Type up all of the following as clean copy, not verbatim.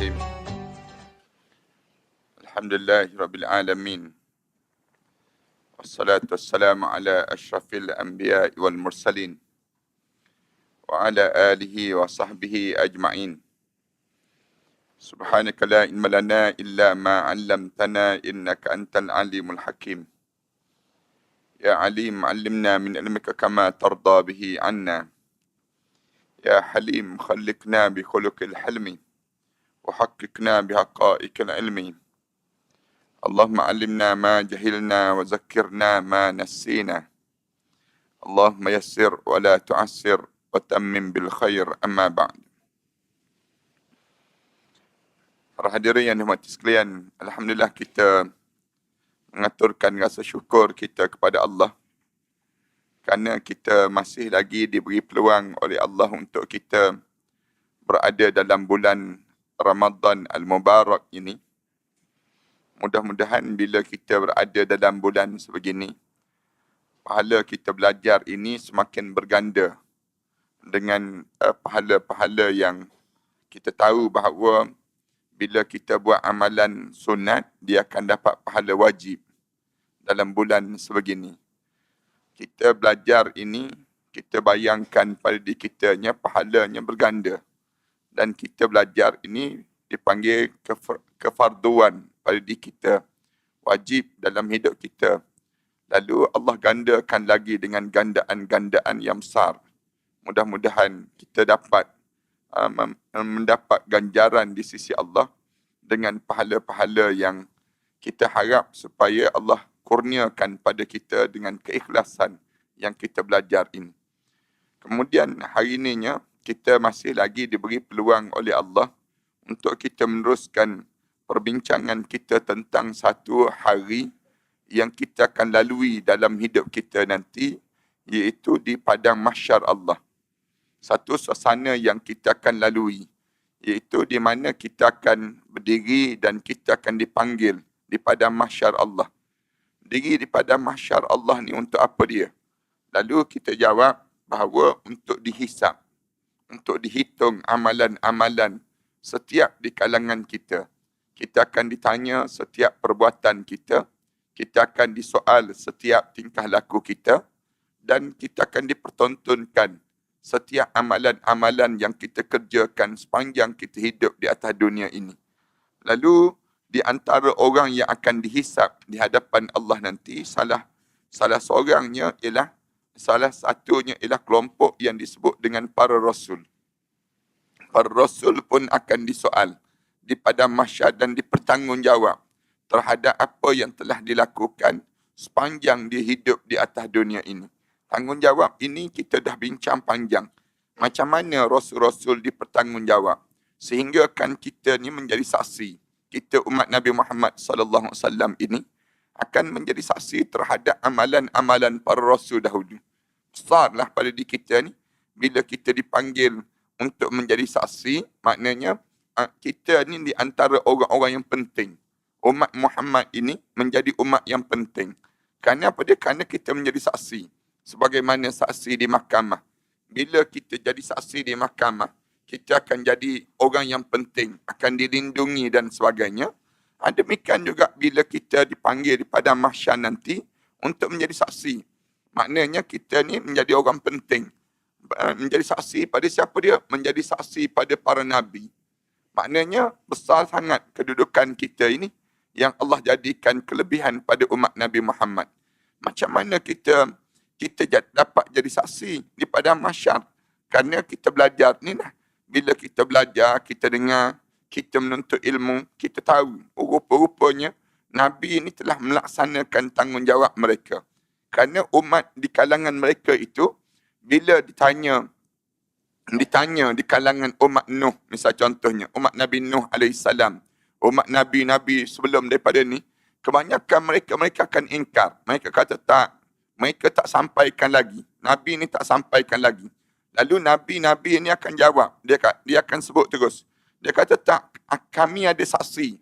Bismillahirrahmanirrahim. Alhamdulillahirabbil alamin. Wassalatu wassalamu ala asyrafil anbiya'i wal mursalin wa ala alihi wa sahbihi ajma'in. Subhanaka la ilma lana illa ma 'allamtana innaka antal alimul hakim. Ya alim 'allimna min ilmika kama tarda bihi 'anna. Ya halim khalliqna bi khuluqil hilmi wa haqiqna bi haqa'iqil ilmi. Allahumma 'allimna ma jahilna wa zakkirna ma nassina. Allahumma yassir wa la tu'assir wa tammim bil khair, amma ba'd. Para hadirin yang dihormati sekalian, alhamdulillah kita mengaturkan rasa syukur kita kepada Allah kerana kita masih lagi diberi peluang oleh Allah untuk kita berada dalam bulan Ramadan Al-Mubarak ini. Mudah-mudahan bila kita berada dalam bulan sebegini, pahala kita belajar ini semakin berganda dengan pahala-pahala yang kita tahu bahawa bila kita buat amalan sunat, dia akan dapat pahala wajib dalam bulan sebegini. Kita belajar ini, kita bayangkan pada diri kitanya pahalanya berganda. Dan kita belajar ini dipanggil kefarduan pada diri kita, wajib dalam hidup kita. Lalu Allah gandakan lagi dengan gandaan-gandaan yang besar. Mudah-mudahan kita dapat mendapat ganjaran di sisi Allah dengan pahala-pahala yang kita harap supaya Allah kurniakan pada kita dengan keikhlasan yang kita belajar ini. Kemudian hari ininya kita masih lagi diberi peluang oleh Allah untuk kita meneruskan perbincangan kita tentang satu hari yang kita akan lalui dalam hidup kita nanti, iaitu di padang mahsyar Allah. Satu suasana yang kita akan lalui, iaitu di mana kita akan berdiri dan kita akan dipanggil di padang mahsyar Allah. Berdiri di padang mahsyar Allah ni untuk apa dia? Lalu kita jawab bahawa untuk dihisap, untuk dihitung amalan-amalan setiap di kalangan kita. Kita akan ditanya setiap perbuatan kita, kita akan disoal setiap tingkah laku kita, dan kita akan dipertontonkan setiap amalan-amalan yang kita kerjakan sepanjang kita hidup di atas dunia ini. Lalu di antara orang yang akan dihisap di hadapan Allah nanti, salah satunya ialah kelompok yang disebut dengan para rasul. Para rasul pun akan disoal di padang mahsyar dan dipertanggungjawab terhadap apa yang telah dilakukan sepanjang dia hidup di atas dunia ini. Tanggungjawab ini kita dah bincang panjang. Macam mana rasul-rasul dipertanggungjawab sehingga kan kita ni menjadi saksi. Kita umat Nabi Muhammad sallallahu alaihi wasallam ini akan menjadi saksi terhadap amalan-amalan para rasul dahulu. Besarlah pada diri kita ni bila kita dipanggil untuk menjadi saksi, maknanya kita ni di antara orang-orang yang penting. Umat Muhammad ini menjadi umat yang penting. Kerana apa dia? Kerana kita menjadi saksi. Sebagaimana saksi di mahkamah. Bila kita jadi saksi di mahkamah, kita akan jadi orang yang penting, akan dilindungi dan sebagainya. Demikian juga bila kita dipanggil di padang mahsyar nanti untuk menjadi saksi. Maknanya kita ni menjadi orang penting. Menjadi saksi pada siapa dia? Menjadi saksi pada para nabi. Maknanya besar sangat kedudukan kita ini yang Allah jadikan kelebihan pada umat Nabi Muhammad. Macam mana kita dapat jadi saksi di padang mahsyar? Kerana kita belajar ni lah. Bila kita belajar, kita dengar, kita menuntut ilmu, kita tahu rupa-rupanya Nabi ini telah melaksanakan tanggungjawab mereka. Kerana umat di kalangan mereka itu, bila ditanya di kalangan umat Nuh, misal contohnya, umat Nabi Nuh AS, umat Nabi-Nabi sebelum daripada ni, kebanyakan mereka akan ingkar. Mereka kata mereka tak sampaikan lagi. Nabi ni tak sampaikan lagi. Lalu Nabi-Nabi ini akan jawab. Dia akan sebut terus. Dia kata tak, kami ada saksi.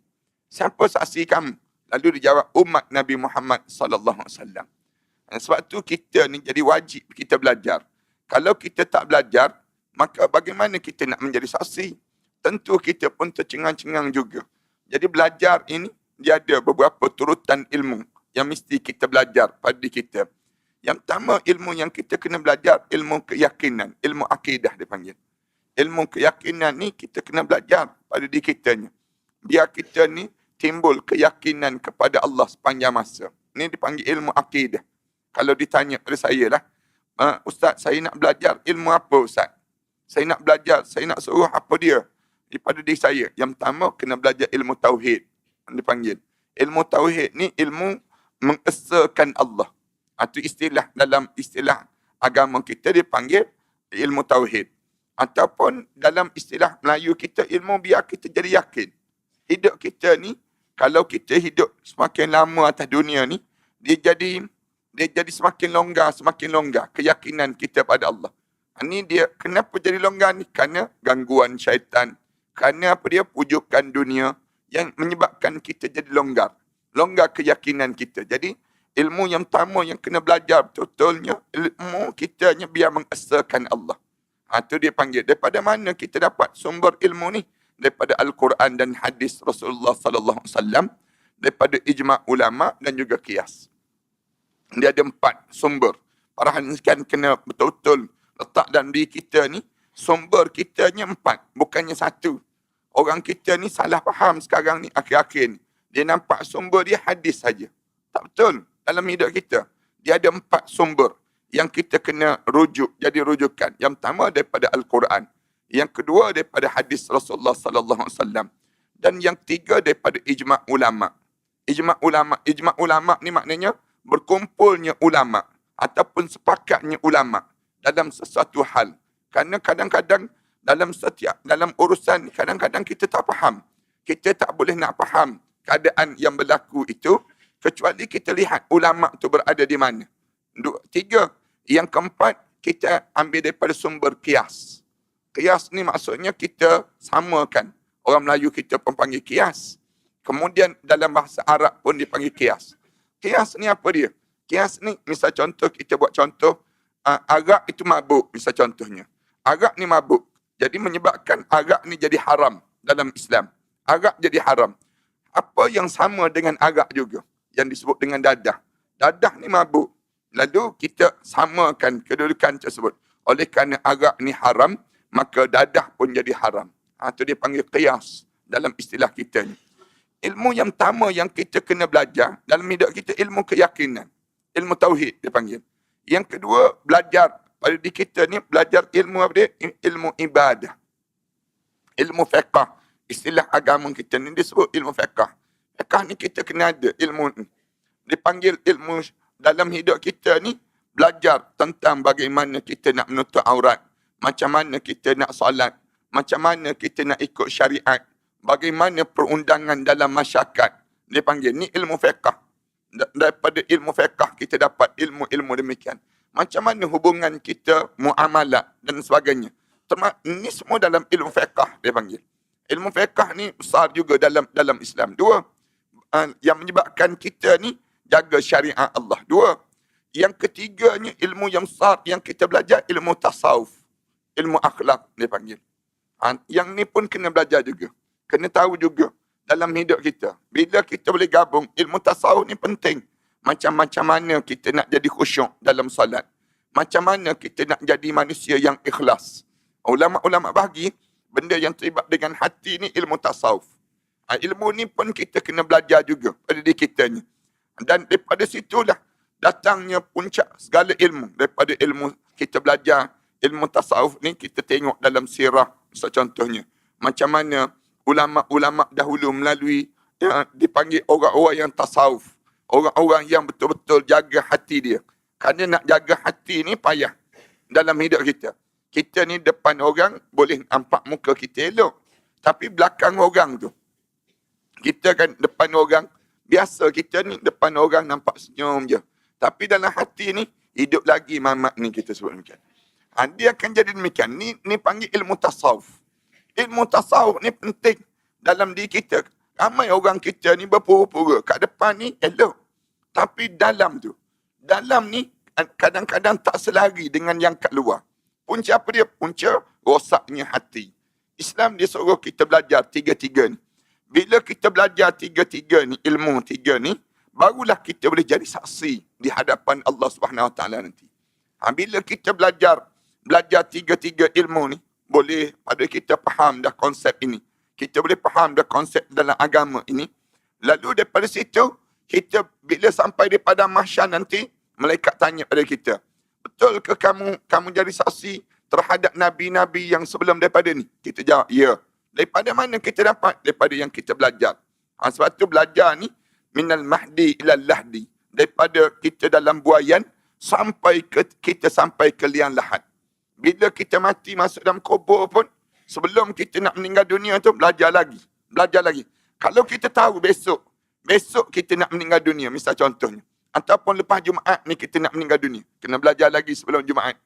Siapa saksi kamu? Lalu dia jawab, umat Nabi Muhammad sallallahu alaihi wasallam. Sebab tu kita ni jadi wajib kita belajar. Kalau kita tak belajar, maka bagaimana kita nak menjadi saksi? tentu kita pun tercengang-cengang juga. Jadi belajar ini, dia ada beberapa turutan ilmu yang mesti kita belajar pada diri kita. Yang pertama, ilmu yang kita kena belajar, ilmu keyakinan, ilmu akidah dipanggil. Ilmu keyakinan ni kita kena belajar pada diri kita ni. Biar kita ni timbul keyakinan kepada Allah sepanjang masa. Ini dipanggil ilmu akidah. Kalau ditanya pada saya lah, Ustaz, saya nak belajar ilmu apa Ustaz? Saya nak belajar, saya nak suruh apa dia? Daripada diri saya. Yang pertama, kena belajar ilmu tauhid. Dipanggil. Ilmu tauhid ni ilmu mengesakan Allah. Itu istilah dalam istilah agama kita dipanggil ilmu tauhid. Ataupun dalam istilah Melayu kita, ilmu biar kita jadi yakin. Hidup kita ni, kalau kita hidup semakin lama atas dunia ni, dia jadi semakin longgar keyakinan kita pada Allah. Ini dia, kenapa jadi longgar ni? Kerana gangguan syaitan. Kerana apa dia? Pujukan dunia yang menyebabkan kita jadi longgar. Longgar keyakinan kita. Jadi, ilmu yang pertama yang kena belajar betul-betulnya, ilmu kitanya biar mengesakan Allah. Itu dia panggil. Daripada mana kita dapat sumber ilmu ni? Daripada Al-Quran dan hadis Rasulullah sallallahu alaihi wasallam, daripada ijma' ulama dan juga qiyas. Dia ada 4 sumber. Perhatikan kena betul-betul letak dalam diri kita ni, sumber kitanya 4, bukannya 1. Orang kita ni salah faham sekarang ni, akhir-akhir ni. Dia nampak sumber dia hadis saja. Tak betul. Dalam hidup kita, dia ada 4 sumber yang kita kena rujuk, jadi rujukan. Yang pertama daripada Al-Quran. Yang kedua daripada hadis Rasulullah sallallahu alaihi wasallam. Dan yang ketiga daripada ijma' ulama. Ijma' ulama ni maknanya berkumpulnya ulama ataupun sepakatnya ulama dalam sesuatu hal. Kerana kadang-kadang dalam urusan kadang-kadang kita tak faham. Kita tak boleh nak faham keadaan yang berlaku itu kecuali kita lihat ulama tu berada di mana. 3. Yang keempat, kita ambil daripada sumber qiyas. Qiyas ni maksudnya kita samakan. Orang Melayu kita pun panggil qiyas. Kemudian dalam bahasa Arab pun dipanggil qiyas. Qiyas ni apa dia? Qiyas ni, misal contoh, kita buat contoh, arak itu mabuk, misal contohnya. Arak ni mabuk. Jadi menyebabkan arak ni jadi haram dalam Islam. Arak jadi haram. Apa yang sama dengan arak juga? Yang disebut dengan dadah. Dadah ni mabuk. Lalu kita samakan kedudukan tersebut. Oleh kerana arak ni haram, maka dadah pun jadi haram. Itu dia panggil qiyas dalam istilah kita ni. Ilmu yang pertama yang kita kena belajar dalam hidup kita, ilmu keyakinan. Ilmu tauhid dia panggil. Yang kedua, belajar pada diri kita ni, belajar ilmu apa dia? Ilmu ibadah. Ilmu fiqh. Istilah agama kita ni disebut ilmu fiqh. Fiqh ni kita kena ada ilmu ni. Dipanggil ilmu dalam hidup kita ni, belajar tentang bagaimana kita nak menutup aurat. Macam mana kita nak solat. Macam mana kita nak ikut syariat. Bagaimana perundangan dalam masyarakat. Dia panggil ni ilmu fiqh. Daripada ilmu fiqh kita dapat ilmu-ilmu demikian. Macam mana hubungan kita, muamalat dan sebagainya. Ini semua dalam ilmu fiqh dia panggil. Ilmu fiqh ni besar juga dalam Islam. 2, yang menyebabkan kita ni jaga syariat Allah. 2, yang ketiganya ilmu yang besar yang kita belajar, ilmu tasawuf. Ilmu akhlak dia panggil. Yang ni pun kena belajar juga. Kena tahu juga dalam hidup kita. Bila kita boleh gabung, ilmu tasawuf ni penting. Macam mana kita nak jadi khusyuk dalam salat. Macam mana kita nak jadi manusia yang ikhlas. Ulama-ulama bagi benda yang terlibat dengan hati ni ilmu tasawuf. Ilmu ni pun kita kena belajar juga pada diri kita ni. Dan daripada situlah datangnya puncak segala ilmu. Daripada ilmu kita belajar, ilmu tasawuf ni kita tengok dalam sirah. Contohnya, macam mana ulama-ulama dahulu melalui dipanggil orang-orang yang tasawuf. Orang-orang yang betul-betul jaga hati dia. Kerana nak jaga hati ni payah dalam hidup kita. Kita ni depan orang boleh nampak muka kita elok. Tapi belakang orang tu, kita kan depan orang, biasa kita ni depan orang nampak senyum je. Tapi dalam hati ni, hidup lagi mamat ni kita sebut demikian. Dia akan jadi demikian. Ni panggil ilmu tasawuf. Ilmu tasawuf ni penting dalam diri kita. Ramai orang kita ni berpura-pura. Kat depan ni elok. Tapi dalam ni kadang-kadang tak selari dengan yang kat luar. Punca apa dia? Punca rosaknya hati. Islam dia suruh kita belajar tiga-tiga ni. Bila kita belajar tiga-tiga ni, ilmu tiga ni, barulah kita boleh jadi saksi di hadapan Allah Subhanahu Wa Taala nanti. Bila kita belajar tiga-tiga ilmu ni, boleh pada kita faham dah konsep ini. Kita boleh faham dah konsep dalam agama ini. Lalu daripada situ, kita bila sampai di padang mahsyar nanti, malaikat tanya pada kita, betul ke kamu jadi saksi terhadap nabi-nabi yang sebelum daripada ni? Kita jawab, ya. Daripada mana kita dapat? Daripada yang kita belajar. Sebab tu belajar ni, minal mahdi ilal lahdi. Daripada kita dalam buayan, kita sampai ke liang lahat. Bila kita mati masuk dalam kubur pun, sebelum kita nak meninggal dunia tu, belajar lagi. Kalau kita tahu besok kita nak meninggal dunia, misal contohnya, ataupun lepas Jumaat ni kita nak meninggal dunia, kena belajar lagi sebelum Jumaat.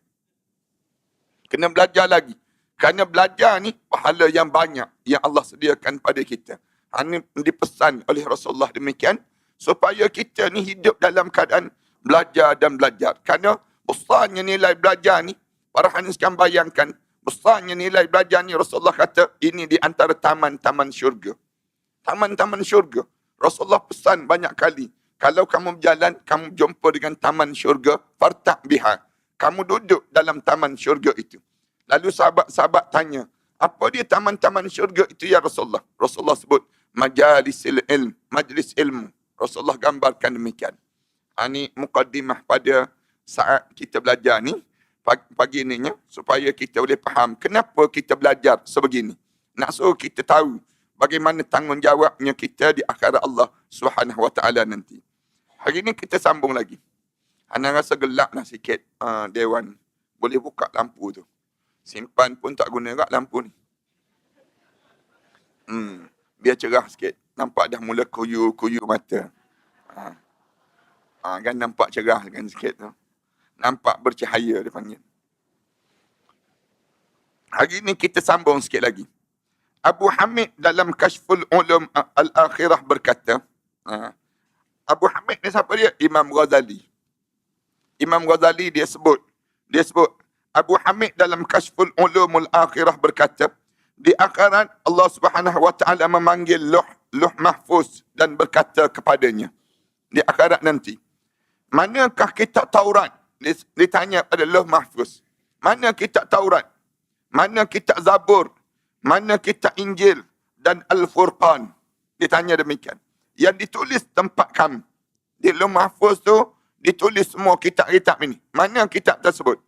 Kena belajar lagi. Kerana belajar ni pahala yang banyak yang Allah sediakan pada kita. Ini dipesan oleh Rasulullah demikian, supaya kita ni hidup dalam keadaan belajar dan belajar. Kerana besarnya nilai belajar ni, para hadis kan bayangkan, besarnya nilai belajar ni Rasulullah kata, ini di antara taman-taman syurga. Taman-taman syurga. Rasulullah pesan banyak kali, kalau kamu berjalan, kamu jumpa dengan taman syurga, fartak biha. Kamu duduk dalam taman syurga itu. Lalu sahabat-sahabat tanya, apa dia taman-taman syurga itu ya Rasulullah? Rasulullah sebut, majlis ilmu. Rasulullah gambarkan demikian. Ini mukaddimah pada saat kita belajar ni, pagi ininya, supaya kita boleh faham kenapa kita belajar sebegini. Nak suruh kita tahu bagaimana tanggungjawabnya kita di akhirat Allah Subhanahu Wa Taala nanti. Hari ini kita sambung lagi. Ana rasa gelap lah sikit Dewan. Boleh buka lampu tu. Simpan pun tak guna kat lampu ni. Biar cerah sikit. Nampak dah mula kuyu mata. Kan nampak cerah kan sikit tu. Nampak bercahaya dia panggil. Hari ni kita sambung sikit lagi. Abu Hamid dalam Kashful Ulum Al-Akhirah berkata, Abu Hamid ni siapa dia? Imam Ghazali. Imam Ghazali dia sebut Abu Hamid dalam Kashful Ulumul Akhirah berkata, di akhirat Allah Subhanahu Wa Taala memanggil Luh Mahfuz dan berkata kepadanya di akhirat nanti, manakah kitab Taurat? Ditanya pada Luh Mahfuz, mana kitab Taurat? Mana kitab Zabur? Mana kitab Injil dan Al-Furqan? Ditanya demikian. Yang ditulis tempat kami. Di Luh Mahfuz tu ditulis semua kitab-kitab ini. Mana kitab tersebut?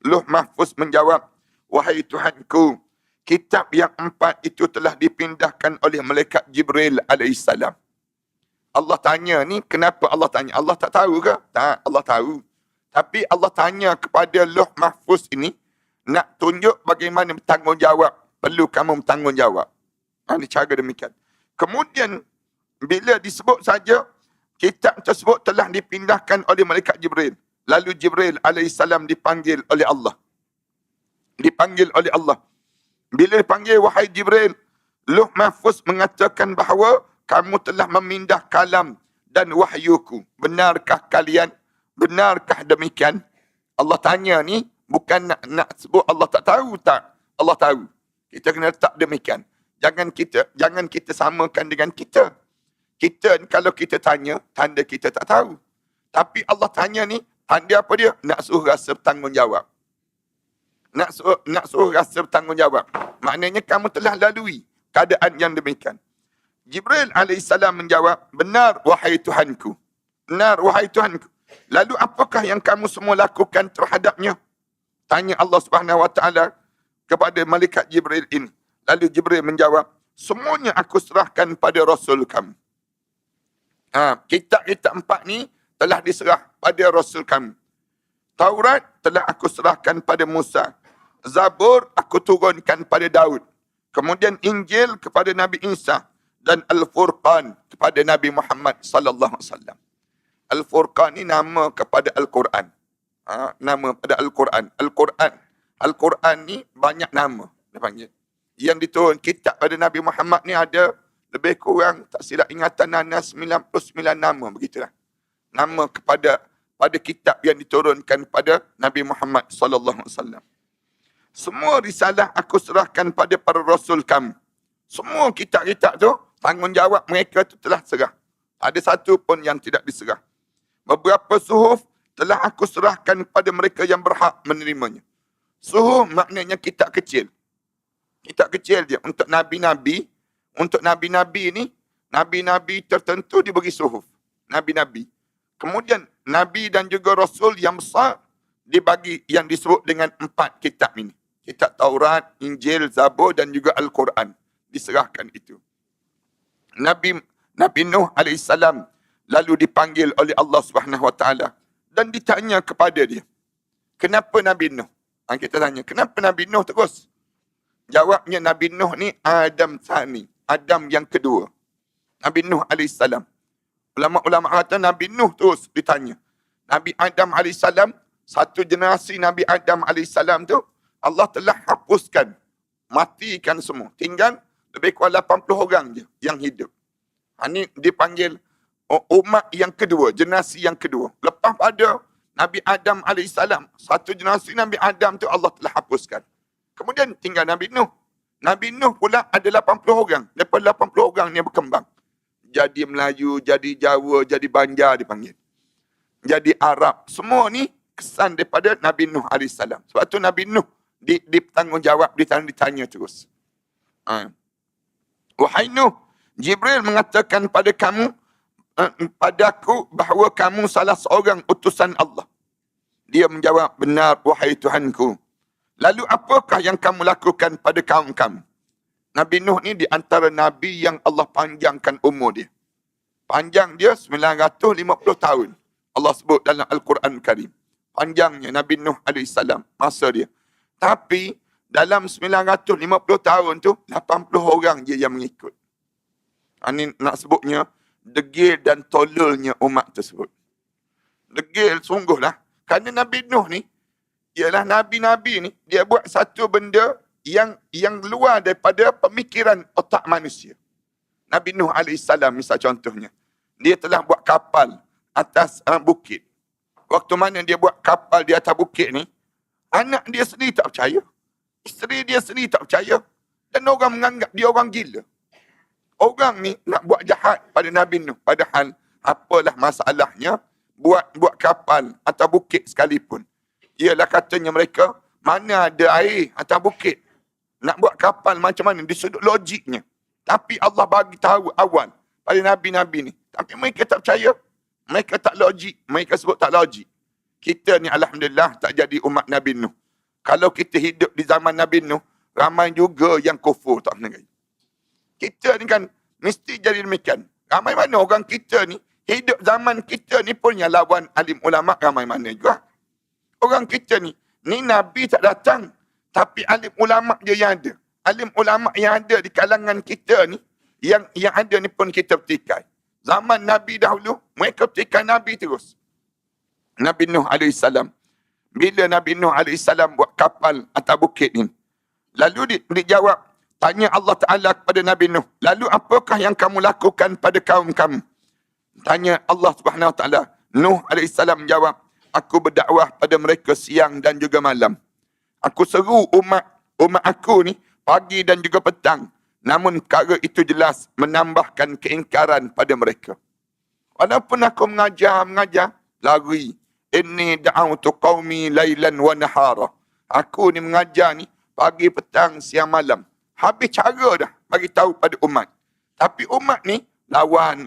Luh Mahfuz menjawab, wahai Tuhanku, kitab yang 4 itu telah dipindahkan oleh malaikat Jibril alaihissalam. Allah tanya ni, kenapa Allah tanya? Allah tak tahu ke? Tak, Allah tahu. Tapi Allah tanya kepada Luh Mahfuz ini, nak tunjuk bagaimana bertanggungjawab. Perlu kamu bertanggungjawab. Ini cara demikian. Kemudian, bila disebut saja, kitab tersebut telah dipindahkan oleh malaikat Jibril. Lalu Jibril alaihissalam dipanggil oleh Allah. Bila dipanggil, wahai Jibril, Luh Mahfuz mengatakan bahawa kamu telah memindah kalam dan wahyuku. Benarkah kalian? Benarkah demikian? Allah tanya ni, bukan nak sebut Allah tak tahu, tak. Allah tahu. Kita kena letak demikian. Jangan kita samakan dengan kita. Kita kalau kita tanya, tanda kita tak tahu. Tapi Allah tanya ni, tanda apa dia? Nak suruh rasa bertanggungjawab. Nak suruh rasa bertanggungjawab. Maknanya kamu telah lalui keadaan yang demikian. Jibril alaihissalam menjawab, benar wahai Tuhanku. Benar wahai Tuhanku. Lalu apakah yang kamu semua lakukan terhadapnya? Tanya Allah Subhanahu Wa Taala kepada malaikat Jibril ini. Lalu Jibril menjawab, semuanya aku serahkan pada Rasul kamu. Kitab-kitab 4 ni telah diserah pada Rasul kamu. Taurat telah aku serahkan pada Musa. Zabur aku turunkan pada Daud. Kemudian Injil kepada Nabi Isa. Dan Al-Furqan kepada Nabi Muhammad sallallahu alaihi wasallam. Al-Furqan ni nama kepada Al-Quran. Nama pada Al-Quran. Al-Quran ni banyak nama dia panggil. Yang diturun kitab pada Nabi Muhammad ni ada lebih kurang, tak silap ingatan Nana, 99 nama begitulah. Nama pada kitab yang diturunkan pada Nabi Muhammad sallallahu alaihi wasallam. Semua risalah aku serahkan pada para rasul kamu. Semua kitab-kitab tu, tanggungjawab mereka tu telah serah. Ada satu pun yang tidak diserah. Beberapa suhuf telah aku serahkan pada mereka yang berhak menerimanya. Suhuf maknanya kitab kecil. Kitab kecil je untuk nabi-nabi. Untuk nabi-nabi ni, nabi-nabi tertentu diberi suhuf. Nabi-nabi. Kemudian nabi dan juga rasul yang besar dibagi yang disebut dengan 4 kitab ini. Kitab Taurat, Injil, Zabur dan juga Al-Quran. Diserahkan itu. Nabi Nuh AS lalu dipanggil oleh Allah SWT dan ditanya kepada dia, kenapa Nabi Nuh? Kita tanya, kenapa Nabi Nuh terus? Jawabnya, Nabi Nuh ni Adam Tsani, Adam yang kedua. Nabi Nuh AS. Ulama-ulama kata Nabi Nuh terus ditanya. Nabi Adam AS, satu generasi Nabi Adam AS tu, Allah telah hapuskan, matikan semua. Tinggal lebih kurang 80 orang je yang hidup. Ini dipanggil umat yang kedua, generasi yang kedua. Lepas pada Nabi Adam AS, satu generasi Nabi Adam tu Allah telah hapuskan. Kemudian tinggal Nabi Nuh. Nabi Nuh pula ada 80 orang. Daripada 80 orang ni berkembang. Jadi Melayu, jadi Jawa, jadi Banjar dipanggil. Jadi Arab. Semua ni kesan daripada Nabi Nuh AS. Sebab tu Nabi Nuh ditanggungjawab, ditanya terus. Wahai Nuh, Jibril mengatakan pada kamu, padaku bahawa kamu salah seorang utusan Allah. Dia menjawab, benar wahai Tuhanku. Lalu apakah yang kamu lakukan pada kaum kamu? Nabi Nuh ni di antara Nabi yang Allah panjangkan umur dia. Panjang dia 950 tahun. Allah sebut dalam Al-Quran Karim. Panjangnya Nabi Nuh AS masa dia. Tapi dalam 950 tahun tu, 80 orang je yang mengikut. Ini nak sebutnya, degil dan tololnya umat tersebut. Degil sungguhlah. Kerana Nabi Nuh ni, ialah Nabi-Nabi ni, dia buat satu benda yang luar daripada pemikiran otak manusia. Nabi Nuh AS misal contohnya. Dia telah buat kapal atas bukit. Waktu mana dia buat kapal di atas bukit ni, anak dia sendiri tak percaya. Isteri dia sendiri tak percaya. Dan orang menganggap dia orang gila. Orang ni nak buat jahat pada Nabi Nuh. Padahal apalah masalahnya buat kapal atas bukit sekalipun. Ialah katanya mereka, mana ada air atas bukit. Nak buat kapal macam mana? Di sudut logiknya. Tapi Allah bagi tahu awal pada Nabi-Nabi ni. Tapi mereka tak percaya. Mereka tak logik. Mereka sebut tak logik. Kita ni Alhamdulillah tak jadi umat Nabi Nuh. Kalau kita hidup di zaman Nabi Nuh, ramai juga yang kufur tak menerai. Kita ni kan mesti jadi demikian. Ramai mana orang kita ni, hidup zaman kita ni pun yang lawan alim ulama' ramai mana juga. Orang kita ni Nabi tak datang. Tapi alim ulama' je yang ada. Alim ulama' yang ada di kalangan kita ni, yang ada ni pun kita petikai. Zaman Nabi dahulu, mereka petikai Nabi terus. Nabi Nuh AS. Bila Nabi Nuh AS buat kapal atas bukit ni, lalu dijawab, tanya Allah Ta'ala kepada Nabi Nuh, lalu apakah yang kamu lakukan pada kaum kamu? Tanya Allah Subhanahu Wa Ta'ala. Nuh AS menjawab, aku berdakwah pada mereka siang dan juga malam. Aku seru umat aku ni pagi dan juga petang. Namun perkara itu jelas menambahkan keingkaran pada mereka. Walaupun aku mengajar, lari. Inni da'autu qaumi lailan wa nahara. Aku ni mengajar ni pagi, petang, siang, malam. Habis cara dah bagi tahu pada umat. Tapi umat ni lawan.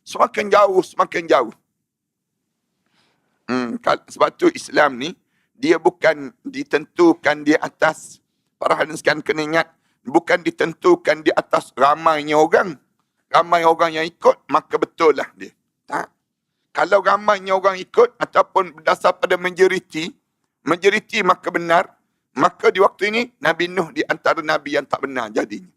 Semakin jauh. Sebab tu Islam ni, dia bukan ditentukan di atas, para hadirin sekalian kena ingat, bukan ditentukan di atas ramainya orang. Ramai orang yang ikut, maka betul lah dia. Tak? Kalau ramainya orang ikut, ataupun berdasar pada majoriti maka benar, maka di waktu ini, Nabi Nuh di antara Nabi yang tak benar jadinya.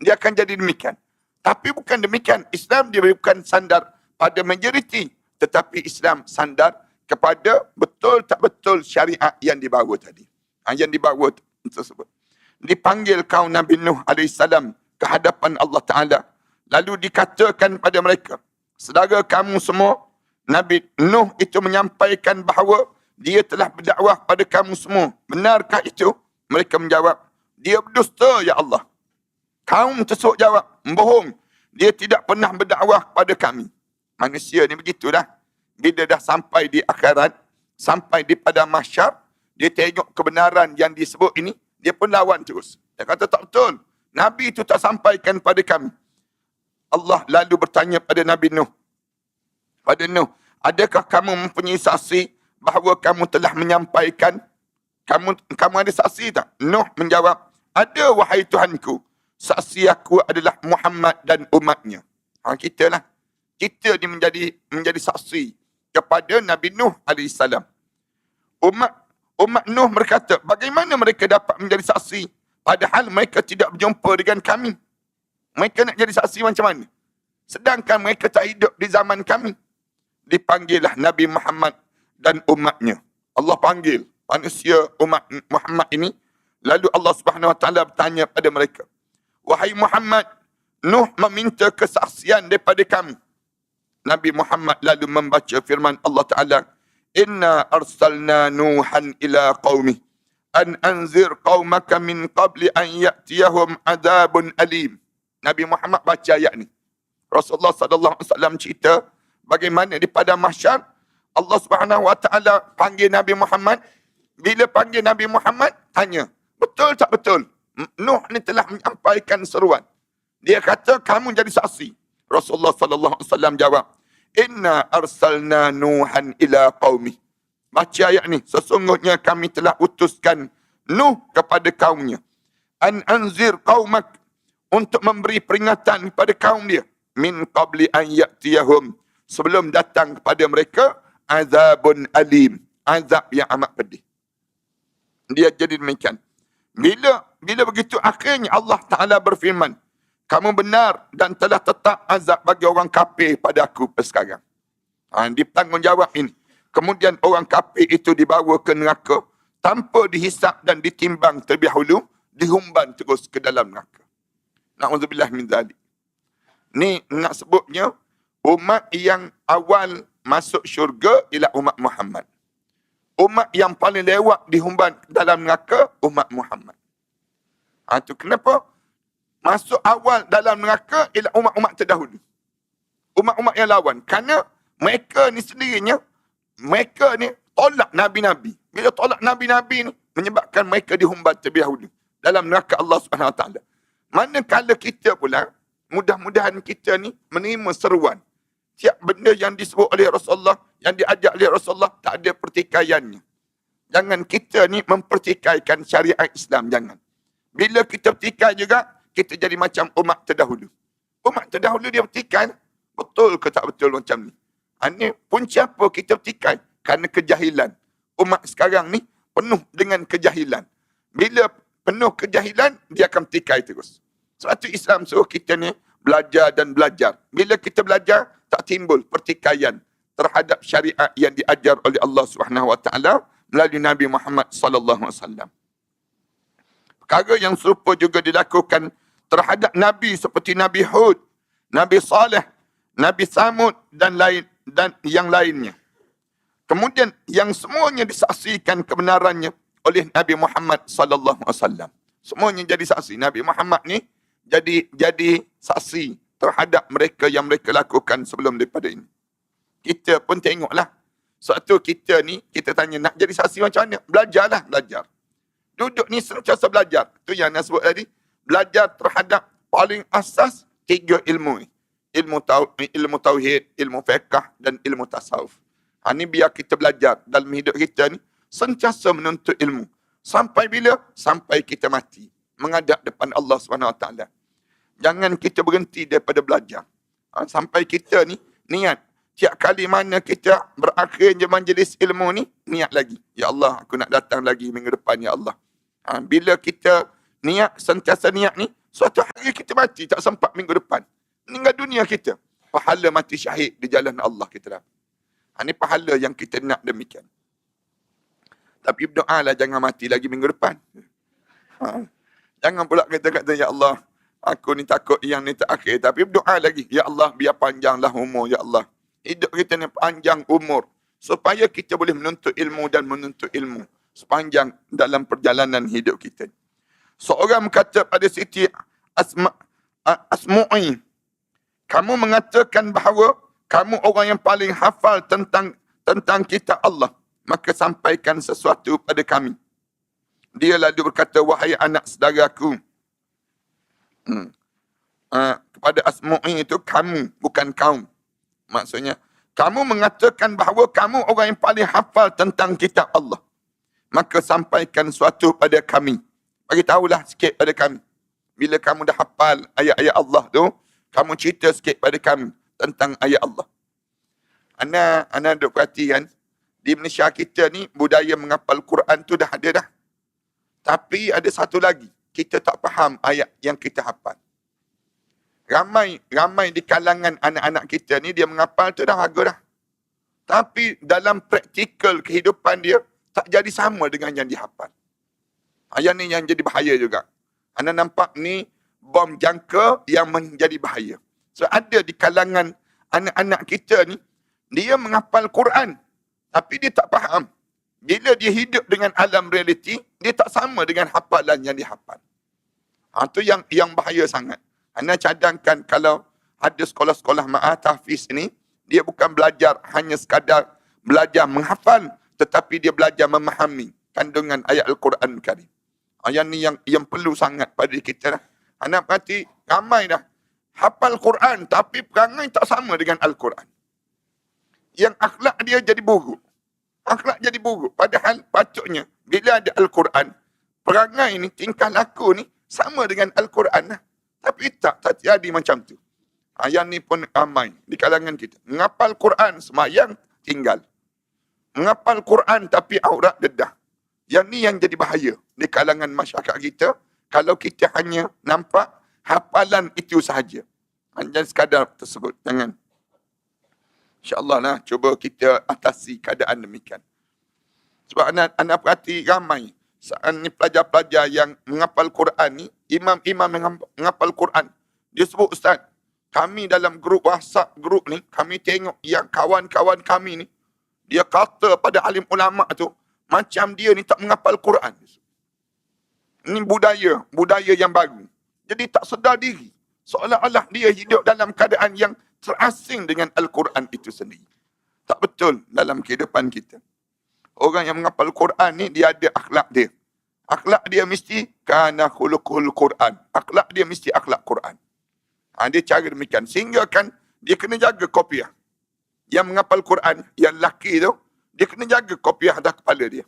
Dia akan jadi demikian. Tapi bukan demikian. Islam dia bukan sandar pada majoriti, tetapi Islam sandar kepada betul tak betul syariat yang dibawa tadi. Yang dibawa tersebut. Dipanggil kaum Nabi Nuh AS ke hadapan Allah Ta'ala. Lalu dikatakan pada mereka, saudara kamu semua, Nabi Nuh itu menyampaikan bahawa dia telah berdakwah pada kamu semua. Benarkah itu? Mereka menjawab, dia berdusta ya Allah. Kaum tersebut jawab, bohong. Dia tidak pernah berdakwah pada kami. Manusia ni begitulah. Bila dah sampai di akhirat, sampai di padang mahsyar, dia tengok kebenaran yang disebut ini, dia pun lawan terus. Dia kata tak betul. Nabi itu tak sampaikan pada kami. Allah lalu bertanya pada Nabi Nuh. Pada Nuh, adakah kamu mempunyai saksi bahawa kamu telah menyampaikan? Kamu ada saksi tak? Nuh menjawab, ada wahai Tuhanku. Saksi aku adalah Muhammad dan umatnya. Kita lah. Kita ni menjadi saksi kepada Nabi Nuh AS. Umat Nuh berkata, bagaimana mereka dapat menjadi saksi padahal mereka tidak berjumpa dengan kami? Mereka nak jadi saksi macam mana? Sedangkan mereka tak hidup di zaman kami. Dipanggillah Nabi Muhammad dan umatnya. Allah panggil manusia umat Muhammad ini. Lalu Allah Subhanahu Wa Taala bertanya pada mereka, wahai Muhammad, Nuh meminta kesaksian daripada kami. Nabi Muhammad lalu membaca firman Allah Ta'ala, Inna arsalna Nuhan ila qawmi, an anzir qawmaka min qabli an ya'tiyahum adabun alim. Nabi Muhammad baca ayat ni. Rasulullah SAW cerita bagaimana di padang mahsyar, Allah Subhanahu Wa Taala panggil Nabi Muhammad. Bila panggil Nabi Muhammad, tanya, betul tak betul? Nuh ni telah menyampaikan seruan. Dia kata, kamu jadi saksi. Rasulullah SAW jawab, Inna arsalna Nuhan ila qaumi. Baca ayat ni, sesungguhnya kami telah utuskan Nuh kepada kaumnya. An anzir qaumak, untuk memberi peringatan kepada kaum dia. Min qabli an ya'tiyahum, sebelum datang kepada mereka, azabun alim, azab yang amat pedih. Dia jadi demikian. Bila begitu akhirnya Allah Ta'ala berfirman, kamu benar dan telah tetap azab bagi orang kafir pada aku sekarang. Ditanggungjawab ini. Kemudian orang kafir itu dibawa ke neraka tanpa dihisap dan ditimbang terlebih dahulu, dihumban terus ke dalam neraka. Na'udzubillah min zalik. Ni nak sebutnya umat yang awal masuk syurga ialah umat Muhammad. Umat yang paling lewat dihumban dalam neraka, umat Muhammad. Itu kenapa? Masuk awal dalam neraka ialah umat-umat terdahulu. Umat-umat yang lawan. Kerana mereka ni sendirinya, mereka ni tolak Nabi-Nabi. Bila tolak Nabi-Nabi ni, menyebabkan mereka dihumban terlebih dahulu dalam neraka Allah SWT. Manakala kita pula, mudah-mudahan kita ni menerima seruan. Tiap benda yang disebut oleh Rasulullah, yang diajak oleh Rasulullah, tak ada pertikaiannya. Jangan kita ni mempertikaikan syariat Islam, jangan. Bila kita pertikai juga, kita jadi macam umat terdahulu. Umat terdahulu dia pertikai, betul ke tak betul macam ni. Ini punca apa kita pertikai? Kerana kejahilan. Umat sekarang ni penuh dengan kejahilan. Bila penuh kejahilan, dia akan pertikai terus. Sebab itu Islam suruh kita ni belajar dan belajar. Bila kita belajar, tak timbul pertikaian terhadap syariat yang diajar oleh Allah Subhanahu Wa Taala melalui Nabi Muhammad sallallahu alaihi wasallam. Perkara yang serupa juga dilakukan terhadap nabi seperti Nabi Hud, Nabi Saleh, Nabi Samud dan yang lainnya. Kemudian yang semuanya disaksikan kebenarannya oleh Nabi Muhammad sallallahu alaihi wasallam. Semuanya jadi saksi. Nabi Muhammad ni jadi saksi terhadap mereka yang mereka lakukan sebelum daripada ini. Kita pun tengoklah. Suatu kita ni, kita tanya nak jadi saksi macam mana? Belajarlah, belajar. Duduk ni sentiasa belajar. Itu yang nak sebut tadi. Belajar terhadap paling asas 3 ilmu ni. Ilmu tauhid, ilmu fiqh dan ilmu tasawuf. Ini biar kita belajar dalam hidup kita ni. Sentiasa menuntut ilmu. Sampai bila? Sampai kita mati. Menghadap depan Allah SWT. Jangan kita berhenti daripada belajar. Sampai kita ni niat. Tiap kali mana kita berakhir je majlis ilmu ni, niat lagi. Ya Allah, aku nak datang lagi minggu depan, Ya Allah. Bila kita niat, sentiasa niat ni, suatu hari kita mati, tak sempat minggu depan. Meninggal dunia kita. Pahala mati syahid di jalan Allah kita dapat. Ini pahala yang kita nak demikian. Tapi berdoalah jangan mati lagi minggu depan. Jangan pula kata-kata, Ya Allah, aku ni takut yang ni tak akhir. Tapi berdoa lagi, Ya Allah, biar panjanglah umur, Ya Allah. Hidup kita ni panjang umur. supaya kita boleh menuntut ilmu dan menuntut ilmu sepanjang dalam perjalanan hidup kita. Seorang berkata pada Siti Asmu'i, kamu mengatakan bahawa kamu orang yang paling hafal tentang kitab Allah, maka sampaikan sesuatu pada kami. Dia lalu berkata, wahai anak saudaraku, kepada Asmu'i itu kamu, bukan kaum. Maksudnya, kamu mengatakan bahawa kamu orang yang paling hafal tentang kitab Allah, maka sampaikan sesuatu pada kami. Bagi tahulah sikit pada kami. Bila kamu dah hafal ayat-ayat Allah tu, kamu cerita sikit pada kami tentang ayat Allah. Ana duk perhatikan, di Malaysia kita ni budaya menghafal Quran tu dah ada dah. Tapi ada satu lagi, kita tak faham ayat yang kita hafal. Ramai di kalangan anak-anak kita ni dia menghafal tu dah bagus dah. Tapi dalam praktikal kehidupan dia tak jadi sama dengan yang dihafal. Yang ni yang jadi bahaya juga. Anda nampak ni bom jangka yang menjadi bahaya. So ada di kalangan anak-anak kita ni, dia menghafal Quran tapi dia tak faham. Bila dia hidup dengan alam realiti, dia tak sama dengan hafalan yang dihafal. Itu yang bahaya sangat. Anda cadangkan kalau ada sekolah-sekolah ma'ah tahfiz ni, dia bukan belajar hanya sekadar belajar menghafal, tetapi dia belajar memahami kandungan ayat Al-Quran Karim. Yang ni yang perlu sangat pada kita dah. Anda perhati, ramai dah hafal Quran, tapi perangai tak sama dengan Al-Quran. Yang akhlak dia jadi buruk. Akhlak jadi buruk. Padahal patutnya, bila ada Al-Quran, perangai ni, tingkah laku ni, sama dengan Al-Quran lah. Tapi tak jadi macam tu. Yang ni pun ramai di kalangan kita. Menghafal Quran, semayang, tinggal. Menghafal Quran, tapi aurat dedah. Yang ni yang jadi bahaya di kalangan masyarakat kita, kalau kita hanya nampak hafalan itu sahaja. Jangan sekadar tersebut. Jangan. InsyaAllah lah, cuba kita atasi keadaan demikian. Sebab anak perhati ramai. Saat ni pelajar-pelajar yang menghafal Quran ni, imam-imam yang menghafal Quran, dia sebut, Ustaz, kami dalam grup WhatsApp grup ni, kami tengok yang kawan-kawan kami ni, dia kata pada alim ulama tu, macam dia ni tak menghafal Quran. Ini budaya yang baru. Jadi tak sedar diri. Seolah-olah dia hidup dalam keadaan yang terasing dengan Al-Quran itu sendiri. Tak betul dalam kehidupan kita. Orang yang menghafal Quran ni, dia ada akhlak dia. Akhlak dia mesti kana khuluqul Quran. Akhlak dia mesti akhlak Quran. Dia cara demikian. Sehingga kan dia kena jaga kopiah. Yang menghafal Quran, yang lelaki tu, dia kena jaga kopiah atas kepala dia.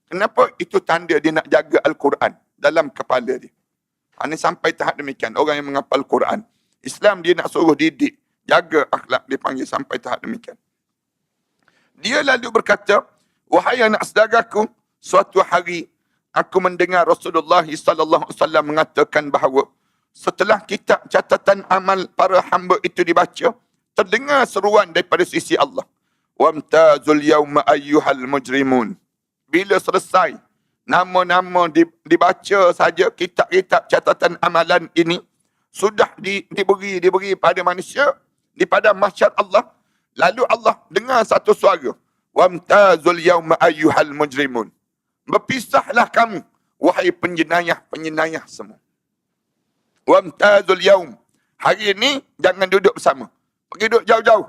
Kenapa? Itu tanda dia nak jaga Al-Quran dalam kepala dia. Ini sampai tahap demikian. Orang yang menghafal Quran. Islam dia nak suruh didik. Jaga akhlak, dia panggil sampai tahap demikian. Dia lalu berkata, wahai anak saudaraku, suatu hari aku mendengar Rasulullah SAW mengatakan bahawa setelah kitab catatan amal para hamba itu dibaca, terdengar seruan daripada sisi Allah. Wamtazul yawma ayyuhal mujrimun. Bila selesai, nama-nama dibaca saja kitab-kitab catatan amalan ini, sudah diberi pada manusia, di pada mahsyar Allah. Lalu Allah dengar satu suara. Wamtazul yawma ayyuhal mujrimun. Berpisahlah kamu, wahai penjenayah-penjenayah semua. Wamtazul yawm. Hari ini jangan duduk bersama. Pergi duduk jauh-jauh.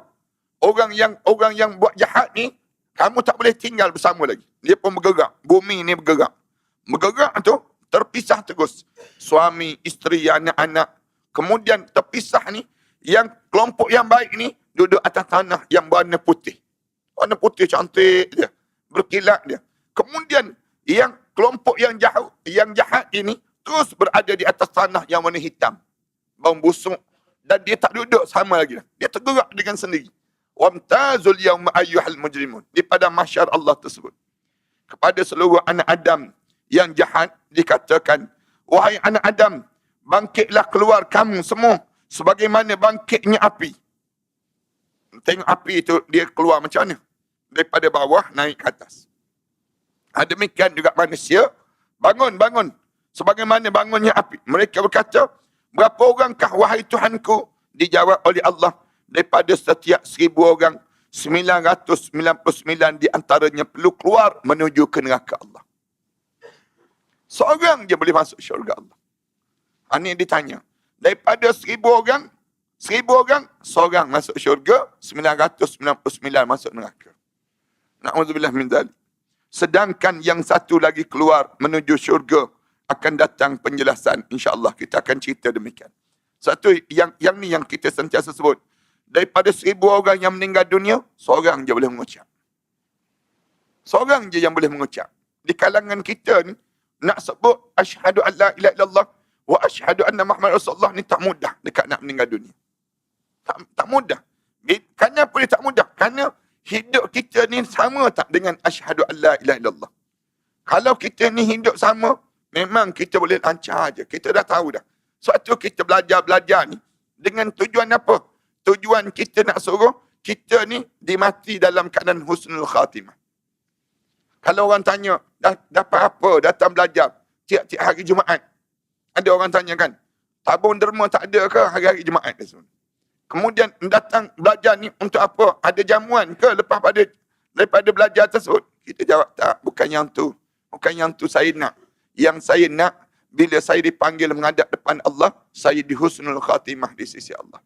Orang yang buat jahat ni, kamu tak boleh tinggal bersama lagi. Dia pun bergerak. Bumi ni bergerak. Bergerak tu terpisah terus. Suami, isteri, anak-anak. Kemudian terpisah ni, yang kelompok yang baik ni duduk atas tanah yang berwarna putih. Warna putih cantik dia. Berkilat dia. Kemudian yang kelompok yang jahat ini terus berada di atas tanah yang warna hitam. Bau busuk. Dan dia tak duduk sama lagi. Dia tergerak dengan sendiri. Wamtazul yawma ayyuhal mujrimun. Di pada mahsyar Allah tersebut. Kepada seluruh anak Adam yang jahat dikatakan, wahai anak Adam, bangkitlah keluar kamu semua sebagaimana bangkitnya api. Tengok api itu dia keluar macam mana? Daripada bawah naik ke atas. Demikian juga manusia, bangun. Sebagaimana bangunnya api. Mereka berkata, berapa orangkah wahai Tuhanku? Dijawab oleh Allah, daripada setiap 1000 orang, 999 di antaranya perlu keluar menuju ke neraka Allah. Seorang je boleh masuk syurga Allah. Ini ditanya. Daripada 1000 orang, seorang masuk syurga, 999 masuk neraka. Na'udzubillah min dzalik. Sedangkan yang satu lagi keluar menuju syurga, akan datang penjelasan. InsyaAllah kita akan cerita demikian. Satu, yang ni yang kita sentiasa sebut. Daripada 1000 orang yang meninggal dunia, seorang je boleh mengucap. Seorang je yang boleh mengucap. Di kalangan kita ni, nak sebut asyhadu an la ilaha illallah wa asyhadu anna Muhammad Rasulullah ni tak mudah dekat nak meninggal dunia. Tak mudah. Kenapa dia tak mudah? Kerana hidup kita ni sama tak dengan asyhadu an la ilaha illallah. Kalau kita ni hidup sama, memang kita boleh lancar aja. Kita dah tahu dah. Suatu kita belajar ni dengan tujuan apa? Tujuan kita nak suruh kita ni dimati dalam keadaan husnul khatimah. Kalau orang tanya, dapat apa datang belajar tiap-tiap hari Jumaat? Ada orang tanya kan, tabung derma tak ada ke hari-hari Jumaat? Kemudian datang belajar ni untuk apa? Ada jamuan ke daripada belajar tersebut? Kita jawab, tak, bukan yang tu. Bukan yang tu saya nak. Yang saya nak, bila saya dipanggil menghadap depan Allah, saya di husnul khatimah di sisi Allah.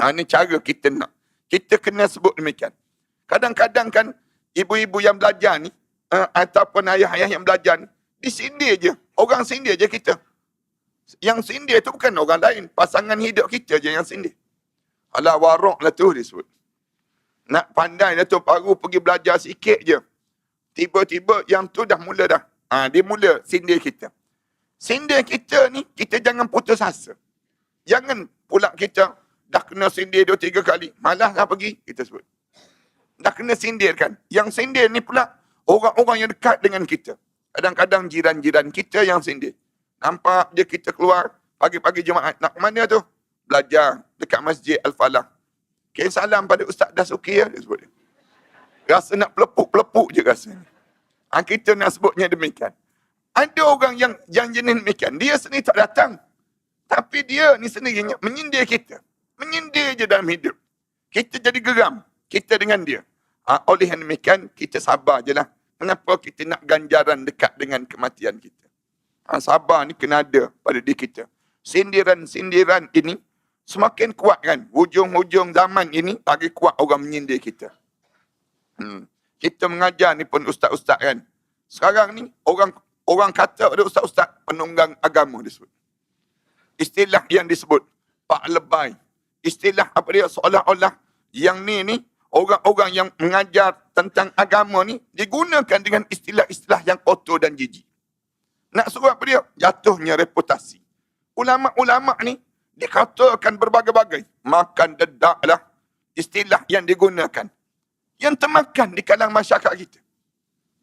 Ini cara kita nak. Kita kena sebut demikian. Kadang-kadang kan, ibu-ibu yang belajar ni, ataupun ayah-ayah yang belajar ni, disindir je. Orang sindir je kita. Yang sindir tu bukan orang lain. Pasangan hidup kita je yang sindir. Alah warok lah tu disebut. Nak pandai lah tu, baru pergi belajar sikit je. Tiba-tiba yang tu dah mula dah. Dia mula sindir kita. Sindir kita ni, kita jangan putus asa. Jangan pula kita dah kena sindir 2-3 kali. Malah dah pergi, kita sebut. Dah kena sindir kan. Yang sindir ni pula orang-orang yang dekat dengan kita. Kadang-kadang jiran-jiran kita yang sindir. Nampak je kita keluar pagi-pagi Jumaat. Nak ke mana tu? Belajar dekat Masjid Al-Falah. Kirim salam pada Ustaz Dasuki ya, dia sebut. Rasa nak pelepuk-pelepuk je rasanya. Kita nak sebutnya demikian. Ada orang yang jenis demikian. Dia sendiri tak datang. Tapi dia ni sendirinya menyindir kita. Menyindir je dalam hidup. Kita jadi geram. Kita dengan dia. Oleh yang demikian, kita sabar je lah. Kenapa kita nak ganjaran dekat dengan kematian kita? Sabar ni kena ada pada diri kita. Sindiran-sindiran ini semakin kuat kan. Hujung-hujung zaman ini lagi kuat orang menyindir kita. Kita mengajar ni pun ustaz-ustaz kan. Sekarang ni orang kata ada ustaz-ustaz penunggang agama disebut. Istilah yang disebut Pak Lebay. Istilah apa dia seolah-olah yang ni orang-orang yang mengajar tentang agama ni digunakan dengan istilah-istilah yang kotor dan jijik. Nak suruh apa dia? Jatuhnya reputasi. Ulama-ulama ni dikatakan berbagai-bagai. Makan dedak lah. Istilah yang digunakan. Yang termakan di kalangan masyarakat kita.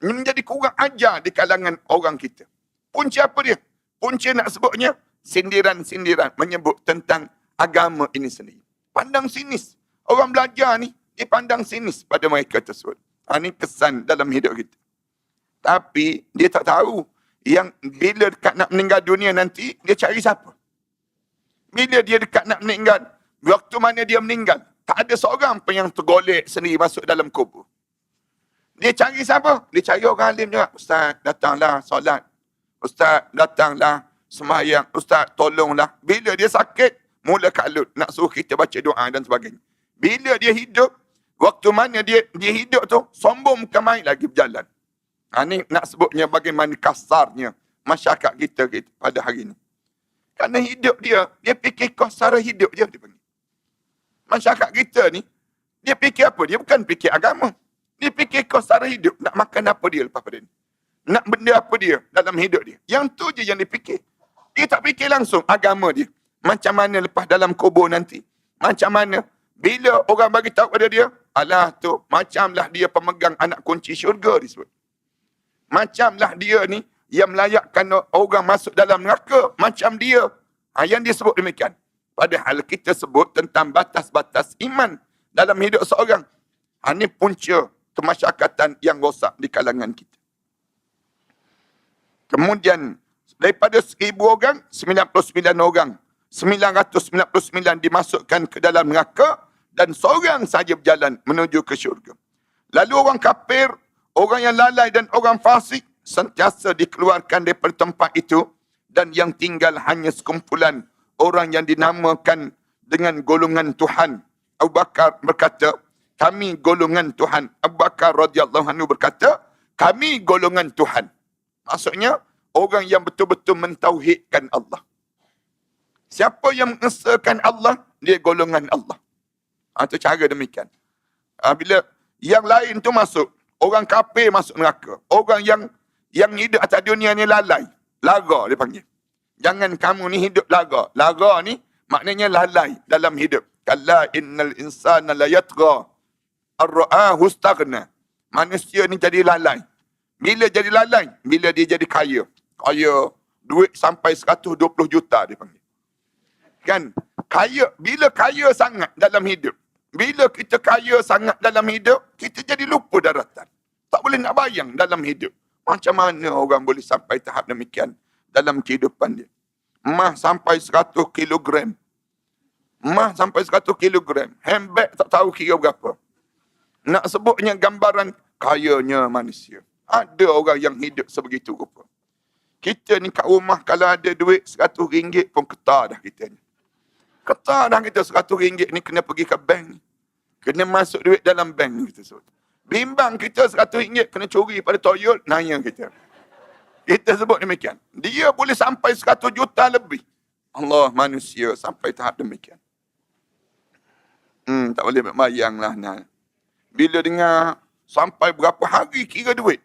Menjadi kurang ajar di kalangan orang kita. Punca apa dia? Punca nak sebutnya sindiran-sindiran menyebut tentang agama ini sendiri. Pandang sinis. Orang belajar ni dipandang sinis pada mereka tersebut. Ini kesan dalam hidup kita. Tapi dia tak tahu yang bila dekat nak meninggal dunia nanti, dia cari siapa? Bila dia dekat nak meninggal, waktu mana dia meninggal, tak ada seorang pun yang tergolek sendiri masuk dalam kubur. Dia cari siapa? Dia cari orang alim juga. Ustaz, datanglah solat. Ustaz, datanglah sembahyang. Ustaz, tolonglah. Bila dia sakit, mula kalut. Nak suruh kita baca doa dan sebagainya. Bila dia hidup, waktu mana dia hidup tu, sombong bukan main lagi berjalan. Ini nak sebutnya bagaimana kasarnya masyarakat kita pada hari ini. Kerana hidup dia fikir kos sara hidup je. Dia panggil. Masyarakat kita ni, dia fikir apa? Dia bukan fikir agama. Dia fikir kos sara hidup. Nak makan apa dia lepas pada ni? Nak benda apa dia dalam hidup dia? Yang tu je yang dia fikir. Dia tak fikir langsung agama dia. Macam mana lepas dalam kubur nanti? Macam mana? Bila orang bagi tahu pada dia, alah tu, macamlah dia pemegang anak kunci syurga disebut. Macamlah dia ni yang melayakkan orang masuk dalam neraka. Macam dia. Yang dia sebut demikian. Padahal kita sebut tentang batas-batas iman dalam hidup seorang. Ini punca kemasyarakatan yang rosak di kalangan kita. Kemudian, daripada 1000 orang, 99 orang. 999 dimasukkan ke dalam neraka dan seorang saja berjalan menuju ke syurga. Lalu orang kafir, orang yang lalai dan orang fasik sentiasa dikeluarkan daripada tempat itu dan yang tinggal hanya sekumpulan orang yang dinamakan dengan golongan Tuhan. Abu Bakar berkata, kami golongan Tuhan. Abu Bakar radhiyallahu anhu berkata, kami golongan Tuhan. Maksudnya, orang yang betul-betul mentauhidkan Allah. Siapa yang mengesahkan Allah, dia golongan Allah. Itu cara demikian. Bila yang lain tu masuk, orang kafir masuk neraka. Orang yang hidup atas dunia ni lalai. Lara dia panggil. Jangan kamu ni hidup lara. Lara ni maknanya lalai dalam hidup. Kalla innal insana la yatgha ar-ra'ahu istaghna. Manusia ni jadi lalai. Bila jadi lalai? Bila dia jadi kaya. Kaya, duit sampai 120 juta dia panggil. Kan? Kaya, bila kaya sangat dalam hidup. Bila kita kaya sangat dalam hidup, kita jadi lupa daratan. Tak boleh nak bayang dalam hidup. Macam mana orang boleh sampai tahap demikian dalam kehidupan dia. Emas sampai 100 kilogram. Emas sampai 100 kilogram. Handbag tak tahu kira berapa. Nak sebutnya gambaran kayanya manusia. Ada orang yang hidup sebegitu rupa. Kita ni kat rumah kalau ada duit RM100 pun ketar dah kita ni. Ketar dah kita RM100 ni kena pergi ke bank. Kena masuk duit dalam bank ni kita sebut. Bimbang kita RM100 kena curi pada toyol, nanya kita. Kita sebut demikian. Dia boleh sampai 100 juta lebih. Allah manusia sampai tahap demikian. Tak boleh bayang lah. Bila dengar sampai berapa hari kira duit.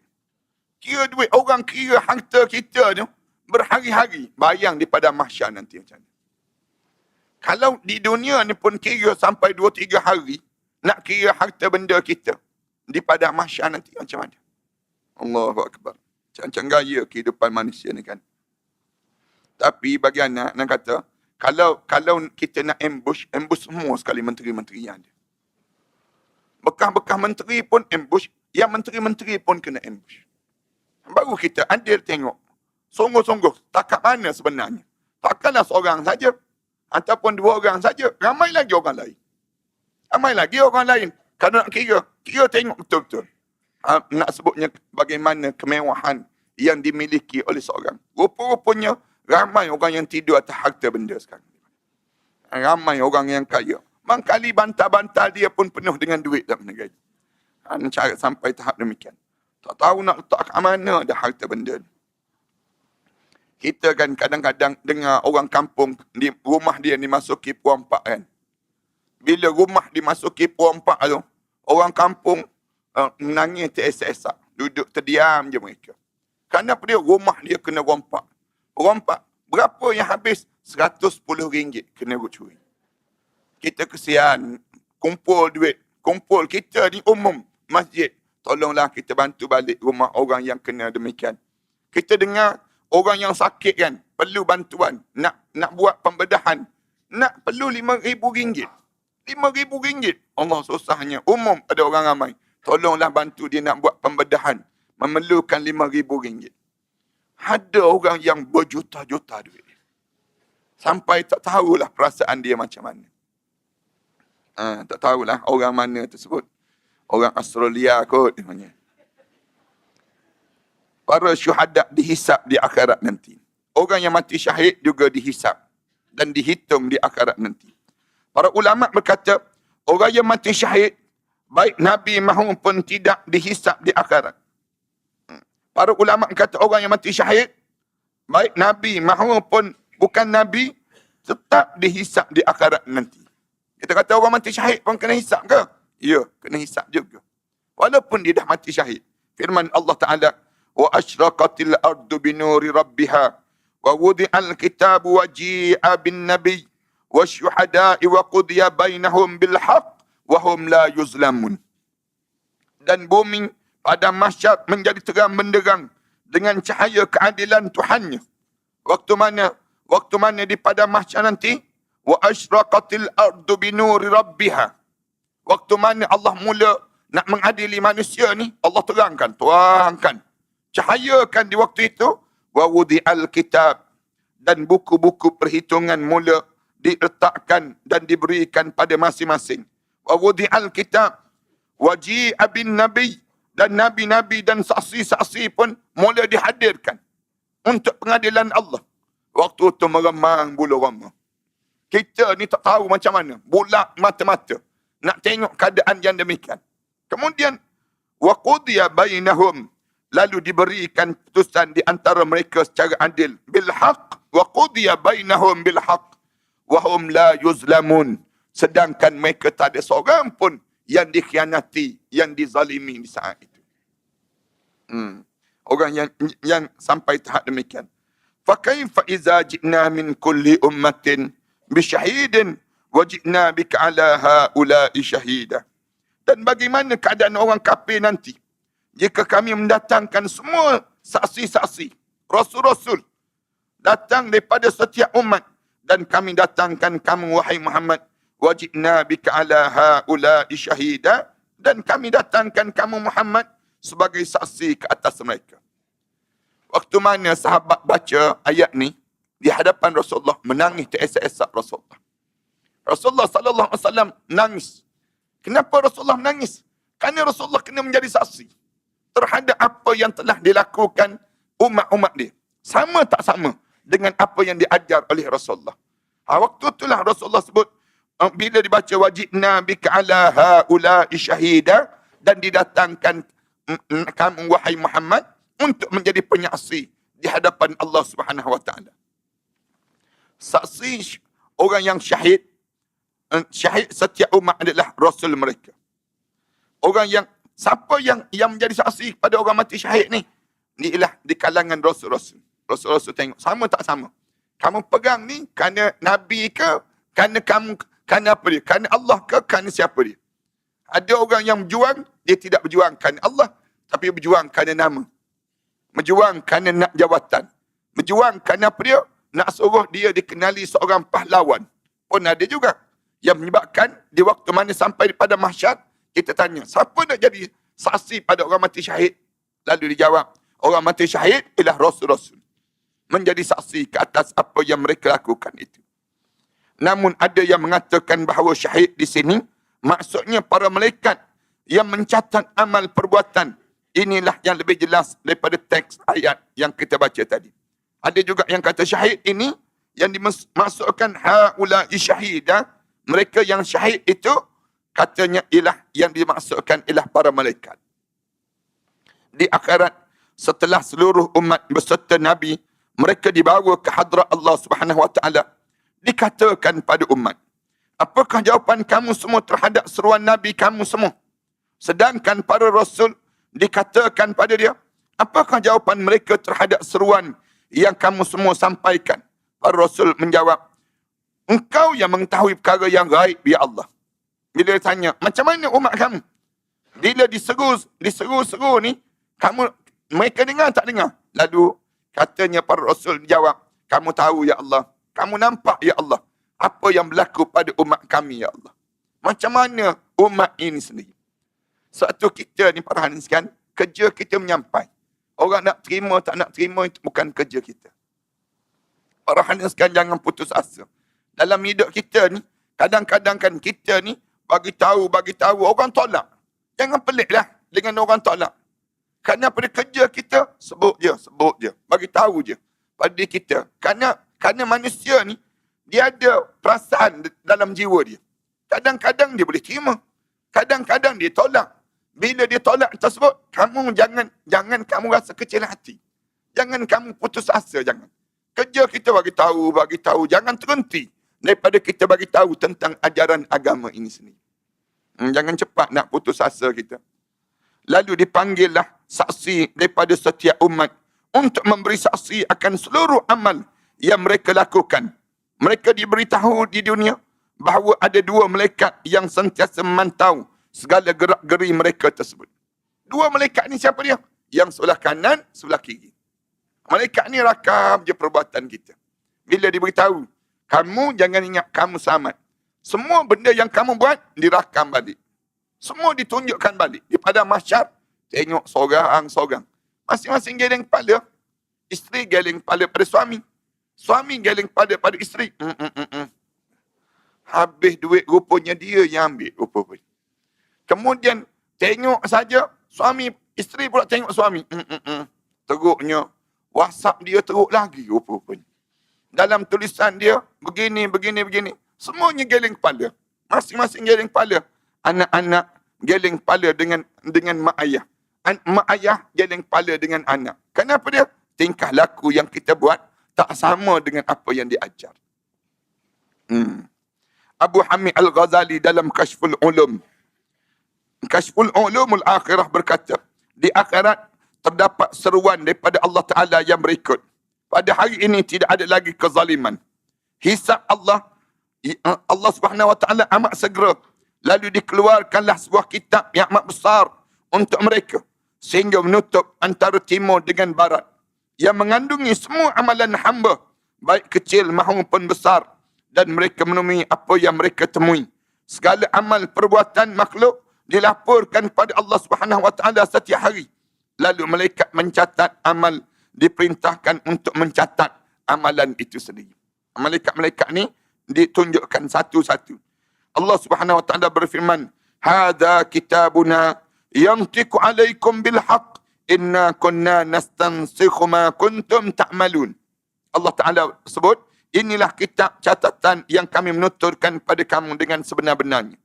Kira duit, orang kira harta kita tu berhari-hari. Bayang di pada mahsyar nanti macam mana. Kalau di dunia ni pun kira sampai 2-3 hari, nak kira harta benda kita di pada mahsyar nanti macam mana. Allahu Akbar. Macam gaya kehidupan manusia ni kan. Tapi bagi anak kata, kalau kita nak ambush semua sekali menteri-menteri yang ada. Bekas-bekas menteri pun ambush, yang menteri-menteri pun kena ambush. Baru kita adil tengok. Sungguh-sungguh, takat mana sebenarnya. Takkanlah seorang saja. Ataupun 2 orang saja. Ramai lagi orang lain. Ramai lagi orang lain. Kalau nak kira tengok betul-betul. Nak sebutnya bagaimana kemewahan yang dimiliki oleh seorang. Rupa-rupanya ramai orang yang tidur atas harta benda sekarang. Ramai orang yang kaya. Mangkali bantal-bantal dia pun penuh dengan duit dalam negara. Cara sampai tahap demikian. Tak tahu nak letak kat mana dah harta benda ni. Kita kan kadang-kadang dengar orang kampung, di rumah dia dimasuki perompak kan. Bila rumah dimasuki perompak tu, orang kampung menangis teresak-esak. Duduk terdiam je mereka. Kenapa dia rumah dia kena rompak? Rompak, berapa yang habis? RM110 kena curi. Kita kesian, kumpul duit. Kumpul kita ni umum, masjid. Tolonglah kita bantu balik rumah orang yang kena demikian. Kita dengar orang yang sakit kan, perlu bantuan. Nak buat pembedahan. Perlu RM5,000. RM5,000. Allah susahnya. Umum ada orang ramai. Tolonglah bantu dia nak buat pembedahan. Memerlukan RM5,000. Ada orang yang berjuta-juta duit. Sampai tak tahulah perasaan dia macam mana. Tak tahulah orang mana tersebut. Orang Australia kot namanya. Para syuhada dihisap di akhirat nanti. Orang yang mati syahid juga dihisap dan dihitung di akhirat nanti. Para ulama berkata, orang yang mati syahid, baik Nabi maupun tidak dihisap di akhirat. Para ulama kata orang yang mati syahid, baik Nabi maupun bukan Nabi, tetap dihisap di akhirat nanti. Kita kata orang mati syahid pun kena hisap ke? Ya, kena hisap juga. Walaupun dia dah mati syahid. Firman Allah Ta'ala, wa asyraqatil ardu binuri rabbiha wa wudi'al kitabu wa ji'a bin nabi wa syuhada'i wa qudiya bainahum bil haq wa hum la yuzlamun. Dan bumi pada mahsyar menjadi terang benderang dengan cahaya keadilan Tuhannya. Waktu mana di pada mahsyar nanti, wa asyraqatil ardu binuri rabbiha. Waktu mana Allah mula nak mengadili manusia ni, Allah terangkan, cahayakan di waktu itu, wa wudi'al kitab, dan buku-buku perhitungan mula diletakkan dan diberikan pada masing-masing. Wa wudi'al kitab. Waji'a bin nabi. Dan nabi-nabi dan saksi-saksi pun mula dihadirkan untuk pengadilan Allah. Waktu itu meremang bulu roma. Kita ni tak tahu macam mana. Bulak mata-mata. Nak tengok keadaan yang demikian. Kemudian, wa qudiya bainahum. Lalu diberikan putusan di antara mereka secara adil. Bilhaq. Wa qudiya bainahum bilhaq. Wa hum la yuzlamun. Sedangkan mereka tak ada seorang pun yang dikhianati, yang dizalimi di saat itu. Orang yang sampai tahap demikian. Fakaifa iza ji'na min kulli ummatin bisyahidin wa ji'na bika ala haula'i syahida. Dan bagaimana keadaan orang kafir nanti jika kami mendatangkan semua saksi-saksi, rasul-rasul datang daripada setiap umat, dan kami datangkan kamu wahai Muhammad, wa ji'na bika ala haula'i syahida, dan kami datangkan kamu Muhammad sebagai saksi ke atas mereka. Waktu mana sahabat baca ayat ni di hadapan Rasulullah, menangis teresak-esak Rasulullah. Rasulullah sallallahu alaihi wasallam menangis. Kenapa Rasulullah menangis? Kerana Rasulullah kena menjadi saksi terhadap apa yang telah dilakukan umat-umat dia. Sama tak sama dengan apa yang diajar oleh Rasulullah. Waktu itulah Rasulullah sebut, bila dibaca wajibna bika ala haula'i syahida, dan didatangkan kamu wahai Muhammad untuk menjadi penyaksi di hadapan Allah Subhanahu wa taala. Saksi orang yang syahid, syahid setiap umat adalah rasul mereka. Orang yang siapa yang menjadi saksi pada orang mati syahid ni? Ni ialah di kalangan rasul-rasul. Rasul-rasul tengok sama tak sama. Kamu pegang ni kerana nabi ke, kerana apa dia? Kerana Allah ke, kerana siapa dia? Ada orang yang berjuang, dia tidak berjuang kerana Allah, tapi berjuang kerana nama. Berjuang kerana nak jawatan. Berjuang kerana apa dia? Nak suruh dia dikenali seorang pahlawan. Pun ada juga. Yang menyebabkan di waktu mana sampai pada mahsyar, kita tanya, siapa nak jadi saksi pada orang mati syahid? Lalu dijawab, orang mati syahid ialah rasul-rasul. Menjadi saksi ke atas apa yang mereka lakukan itu. Namun ada yang mengatakan bahawa syahid di sini, maksudnya para malaikat yang mencatat amal perbuatan. Inilah yang lebih jelas daripada teks ayat yang kita baca tadi. Ada juga yang kata syahid ini yang dimasukkan haula'i syahida. Mereka yang syahid itu katanya ialah yang dimasukkan ialah para malaikat. Di akhirat setelah seluruh umat beserta Nabi mereka dibawa ke hadrat Allah Subhanahu wa taala, dikatakan pada umat, apakah jawapan kamu semua terhadap seruan Nabi kamu semua? Sedangkan para rasul dikatakan pada dia, apakah jawapan mereka terhadap seruan yang kamu semua sampaikan? Para rasul menjawab, engkau yang mengetahui perkara yang gaib, ya Allah. Bila ditanya, macam mana umat kamu? Bila diseru-seru ni, mereka dengar tak dengar? Lalu katanya para rasul jawab, kamu tahu ya Allah, kamu nampak ya Allah, apa yang berlaku pada umat kami ya Allah. Macam mana umat ini sendiri? Suatu kita ni para hadirin sekalian, kerja kita menyampai. Orang nak terima tak nak terima itu bukan kerja kita. Para hadirin sekalian, jangan putus asa. Dalam hidup kita ni, kadang-kadang kan kita ni bagi tahu orang tolak. Jangan peliklah dengan orang tolak. Kerana pada kerja kita sebut je, bagi tahu je pada diri kita. Kerana manusia ni dia ada perasaan dalam jiwa dia. Kadang-kadang dia boleh terima, kadang-kadang dia tolak. Bila dia tolak tersebut, kamu jangan kamu rasa kecil hati. Jangan kamu putus asa, jangan. Kerja kita bagi tahu, jangan terhenti daripada kita bagi tahu tentang ajaran agama ini sendiri. Jangan cepat nak putus asa kita. Lalu dipanggillah saksi daripada setiap umat untuk memberi saksi akan seluruh amal yang mereka lakukan. Mereka diberitahu di dunia bahawa ada dua malaikat yang sentiasa memantau segala gerak-geri mereka tersebut. Dua malaikat ni siapa dia? Yang sebelah kanan, sebelah kiri. Malaikat ni rakam je perbuatan kita. Bila diberitahu, kamu jangan ingat kamu selamat. Semua benda yang kamu buat dirakam balik. Semua ditunjukkan balik. Di padang mahsyar, tengok seorang-seorang. Masing-masing geleng kepala. Isteri geleng kepala pada suami. Suami geleng kepala pada isteri. Habis duit rupanya dia yang ambil rupa. Kemudian tengok saja suami, isteri pula tengok suami. Teruknya WhatsApp dia teruk lagi rupa-rupanya. Dalam tulisan dia begini. Semuanya geleng kepala. Masing-masing geleng kepala. Anak-anak geleng kepala dengan mak ayah. Mak ayah geleng kepala dengan anak. Kenapa dia? Tingkah laku yang kita buat tak sama dengan apa yang diajar. Abu Hamid Al-Ghazali dalam Kashful Ulumul Akhirah berkata, di akhirat terdapat seruan daripada Allah Ta'ala yang berikut. Pada hari ini tidak ada lagi kezaliman. Hisab Allah Subhanahu Wa Ta'ala amat segera. Lalu dikeluarkanlah sebuah kitab yang amat besar untuk mereka, sehingga menutup antara timur dengan barat, yang mengandungi semua amalan hamba, baik kecil maupun besar, dan mereka menemui apa yang mereka temui. Segala amal perbuatan makhluk dilaporkan pada Allah Subhanahu Wa Ta'ala setiap hari. Lalu malaikat mencatat amal, diperintahkan untuk mencatat amalan itu sendiri. Malaikat-malaikat ni ditunjukkan satu-satu. Allah Subhanahu Wa Ta'ala berfirman, "Hadza kitabuna yantiqu 'alaikum bil haqq, inna kunna nastansikhu ma kuntum ta'malun." Allah Ta'ala sebut, inilah kitab catatan yang kami menuturkan pada kamu dengan sebenar-benarnya.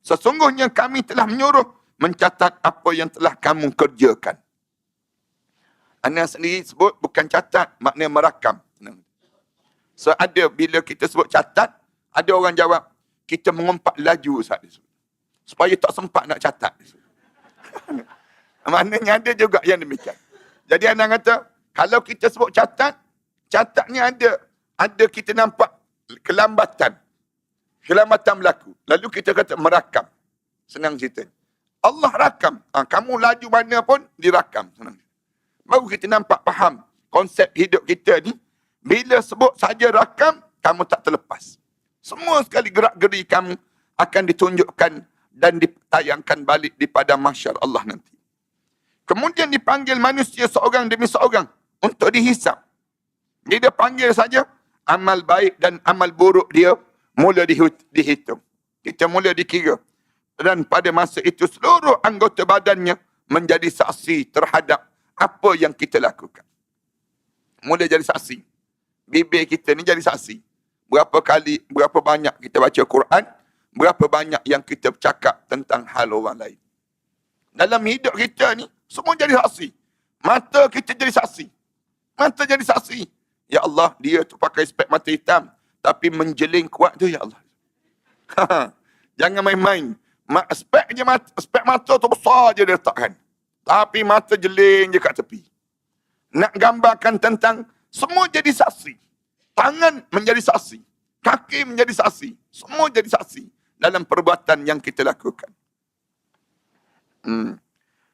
Sesungguhnya kami telah menyuruh mencatat apa yang telah kamu kerjakan. Ana sendiri sebut bukan catat, maknanya merakam. So ada bila kita sebut catat, ada orang jawab, kita mengumpat laju Ustaz. Supaya tak sempat nak catat. Maknanya ada juga yang demikian. Jadi anda kata, kalau kita sebut catat, catatnya ada kita nampak kelambatan berlaku. Lalu kita kata merakam. Senang cerita. Allah rakam. Kamu laju mana pun dirakam. Senang. Baru kita nampak faham konsep hidup kita ni. Bila sebut saja rakam, kamu tak terlepas. Semua sekali gerak-geri kamu akan ditunjukkan dan ditayangkan balik di padang mahsyar Allah nanti. Kemudian dipanggil manusia seorang demi seorang untuk dihisap. Dia panggil saja, amal baik dan amal buruk dia mula dihitung. Kita mula dikira. Dan pada masa itu seluruh anggota badannya menjadi saksi terhadap apa yang kita lakukan. Mula jadi saksi. Bibir kita ni jadi saksi. Berapa banyak kita baca Quran, berapa banyak yang kita bercakap tentang hal orang lain. Dalam hidup kita ni, semua jadi saksi. Mata kita jadi saksi. Mata jadi saksi. Ya Allah, dia tu pakai spek mata hitam, tapi menjeling kuat tu, ya Allah. Jangan main-main. Spek mata tu besar je dia letakkan. Tapi mata jeling je kat tepi. Nak gambarkan tentang semua jadi saksi. Tangan menjadi saksi. Kaki menjadi saksi. Semua jadi saksi dalam perbuatan yang kita lakukan.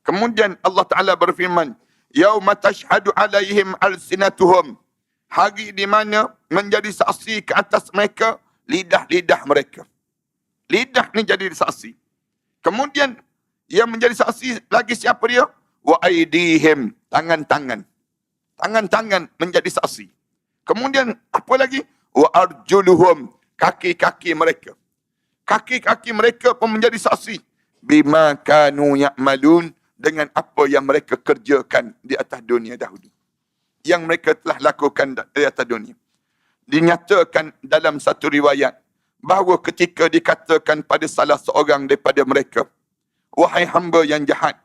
Kemudian Allah Ta'ala berfirman, Yauma tashhadu alaihim alsinatuhum. Hari di mana menjadi saksi ke atas mereka lidah-lidah mereka. Lidah ni jadi saksi. Kemudian yang menjadi saksi lagi siapa dia? Wa aidihim, tangan-tangan. Tangan-tangan menjadi saksi. Kemudian apa lagi? Wa arjuluhum, kaki-kaki mereka. Kaki-kaki mereka pun menjadi saksi. Bima kanu ya'malun, dengan apa yang mereka kerjakan di atas dunia dahulu. Yang mereka telah lakukan di atas dunia. Dinyatakan dalam satu riwayat, bahawa ketika dikatakan pada salah seorang daripada mereka, wahai hamba yang jahat,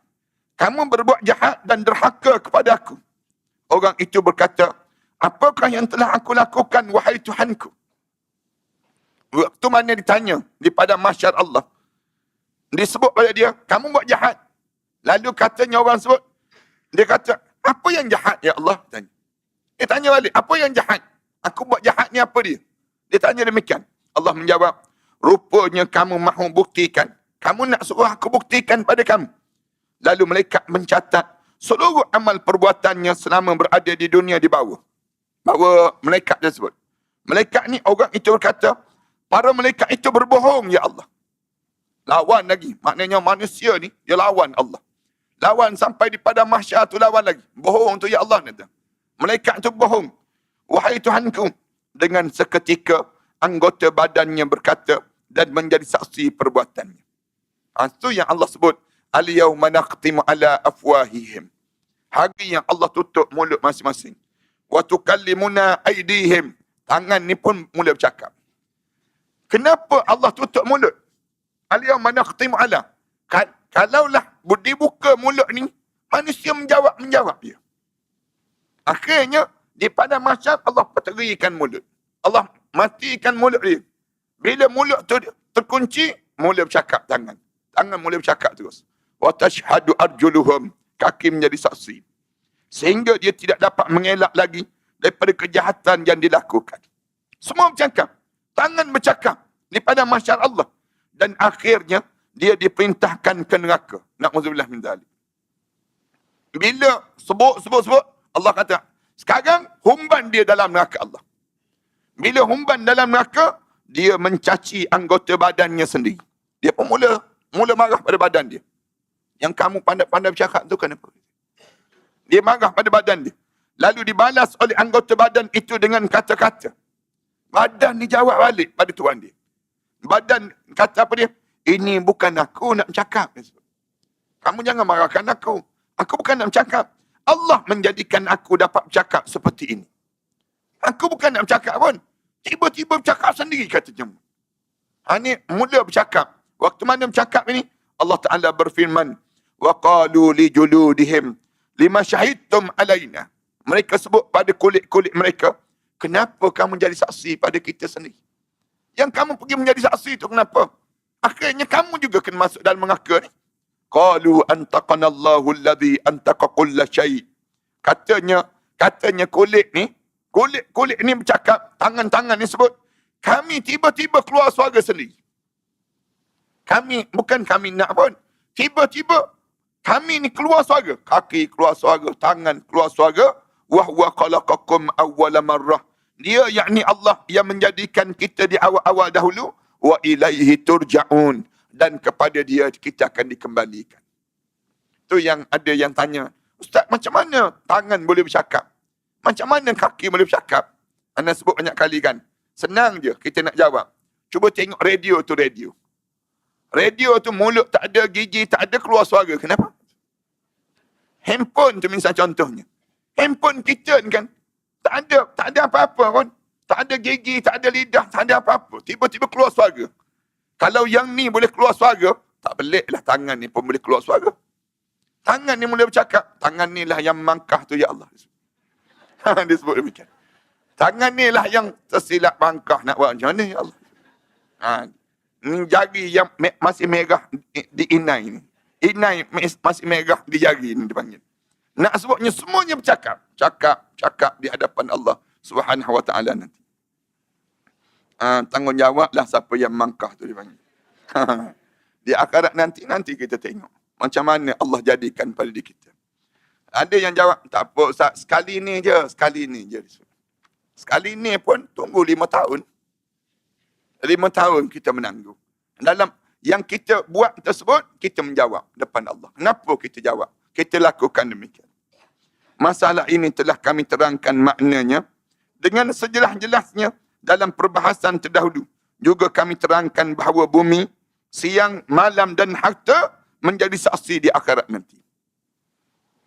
kamu berbuat jahat dan derhaka kepada aku. Orang itu berkata, apakah yang telah aku lakukan, wahai Tuhanku? Waktu mana ditanya di padang mahsyar Allah, disebut pada dia, kamu buat jahat. Lalu katanya orang sebut, dia kata, apa yang jahat ya Allah? Tanya. Dia tanya balik, apa yang jahat? Aku buat jahat ni apa dia? Dia tanya demikian. Allah menjawab, rupanya kamu mahu buktikan. Kamu nak suruh aku buktikan pada kamu. Lalu malaikat mencatat seluruh amal perbuatannya selama berada di dunia di bawah. Bahawa malaikat tersebut. Malaikat ni, orang itu berkata, para malaikat itu berbohong ya Allah. Lawan lagi. Maknanya manusia ni, dia lawan Allah. Lawan sampai di padang mahsyar tu lawan lagi. Bohong tu ya Allah. Malaikat tu bohong. Wahai Tuhanku, dengan seketika anggota badannya berkata dan menjadi saksi perbuatannya. Itu yang Allah sebut, al-yawma nakhtimu ala afwahihim. Hari yang Allah tutup mulut masing-masing. Wa tukallimuna aydihim. Tangan ni pun mula bercakap. Kenapa Allah tutup mulut? Al-yawma nakhtimu ala. Kalaulah dibuka mulut ni, manusia menjawab dia. Akhirnya, di pada mahsyar Allah perterikan mulut. Allah matikan mulut dia. Bila mulut tu terkunci, mula bercakap tangan. Tangan mula bercakap terus. Wa tashhadu arjuluhum. Kaki menjadi saksi. Sehingga dia tidak dapat mengelak lagi daripada kejahatan yang dilakukan. Semua bercakap. Tangan bercakap di pada mahsyar Allah. Dan akhirnya, dia diperintahkan ke neraka. Na'udzubillah min dzalik. Bila sebut, Allah kata, sekarang humban dia dalam neraka Allah. Bila humban dalam neraka, dia mencaci anggota badannya sendiri. Dia pun mula marah pada badan dia. Yang kamu pandai-pandai bercakap tu kenapa? Dia marah pada badan dia. Lalu dibalas oleh anggota badan itu dengan kata-kata. Badan ni jawab balik pada tuan dia. Badan kata apa dia? Ini bukan aku nak bercakap. Kamu jangan marahkan aku. Aku bukan nak bercakap. Allah menjadikan aku dapat bercakap seperti ini. Aku bukan nak bercakap pun. Tiba-tiba bercakap sendiri katanya. Ini mula bercakap. Waktu mana bercakap ini? Allah Ta'ala berfirman. وَقَالُوا لِجُلُودِهِمْ لِمَا شَهِدْتُمْ عَلَيْنَا. Mereka sebut pada kulit-kulit mereka, kenapa kamu jadi saksi pada kita sendiri? Yang kamu pergi menjadi saksi itu kenapa? Akhirnya kamu juga kena masuk dalam neraka ni. Qalu antaqanallahu alladhi antaqa kulla syai'. Katanya kulit ni bercakap, tangan-tangan ni sebut, kami tiba-tiba keluar suara sendiri. Bukan kami nak pun. Tiba-tiba kami ni keluar suara. Kaki keluar suara, tangan keluar suara. Wa huwa khalaqakum awwala marrah. Dia yakni Allah yang menjadikan kita di awal-awal dahulu. Wa ilaihi turja'un. Dan kepada dia kita akan dikembalikan. Tu yang ada yang tanya, Ustaz, macam mana tangan boleh bercakap? Macam mana kaki boleh bercakap? Anda sebut banyak kali kan? Senang je kita nak jawab. Cuba tengok radio tu radio. Radio tu mulut tak ada, gigi tak ada, keluar suara. Kenapa? Handphone tu misal contohnya. Handphone kita ni kan, tak ada apa-apa pun. Tak ada gigi, tak ada lidah, tak ada apa-apa. Tiba-tiba keluar suara. Kalau yang ni boleh keluar suara, tak peliklah tangan ni pun boleh keluar suara. Tangan ni mula bercakap. Tangan ni lah yang mangkah tu, ya Allah. Dia sebut demikian. Tangan ni lah yang tersilap mangkah. Nak buat macam mana, ya Allah. Ni jari yang masih merah di inai ni. Inai masih merah di jari ni dipanggil. Nak sebutnya semuanya bercakap. Cakap di hadapan Allah Subhanahu wa ta'ala nanti. Tanggungjawablah siapa yang mangkah tu dipanggil. Di akhirat nanti kita tengok. Macam mana Allah jadikan pada diri kita. Ada yang jawab, tak apa Ustaz, sekali ni je. Sekali ni pun tunggu 5 tahun. 5 tahun kita menanggung. Dalam yang kita buat tersebut, kita menjawab depan Allah. Kenapa kita jawab? Kita lakukan demikian. Masalah ini telah kami terangkan maknanya dengan sejelas-jelasnya dalam perbahasan terdahulu. Juga kami terangkan bahawa bumi, siang, malam dan harta menjadi saksi di akhirat nanti.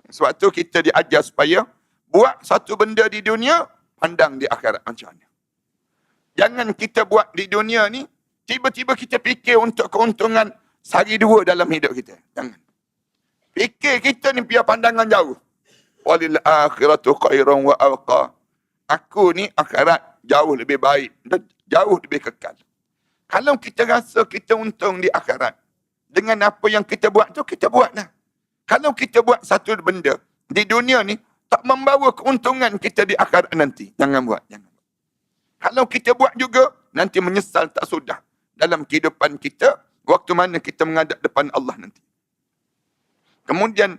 Sebab tu kita diajar supaya buat satu benda di dunia, pandang di akhirat macam mana. Jangan kita buat di dunia ni, tiba-tiba kita fikir untuk keuntungan sehari dua dalam hidup kita. Jangan. Fikir kita ni biar pandangan jauh. Walil akhiratu khairan wa abqa. Aku ni akhirat jauh lebih baik dan jauh lebih kekal. Kalau kita rasa kita untung di akhirat, dengan apa yang kita buat tu, kita buatlah. Kalau kita buat satu benda di dunia ni, tak membawa keuntungan kita di akhirat nanti, jangan buat. Kalau kita buat juga, nanti menyesal tak sudah dalam kehidupan kita, waktu mana kita menghadap depan Allah nanti. Kemudian,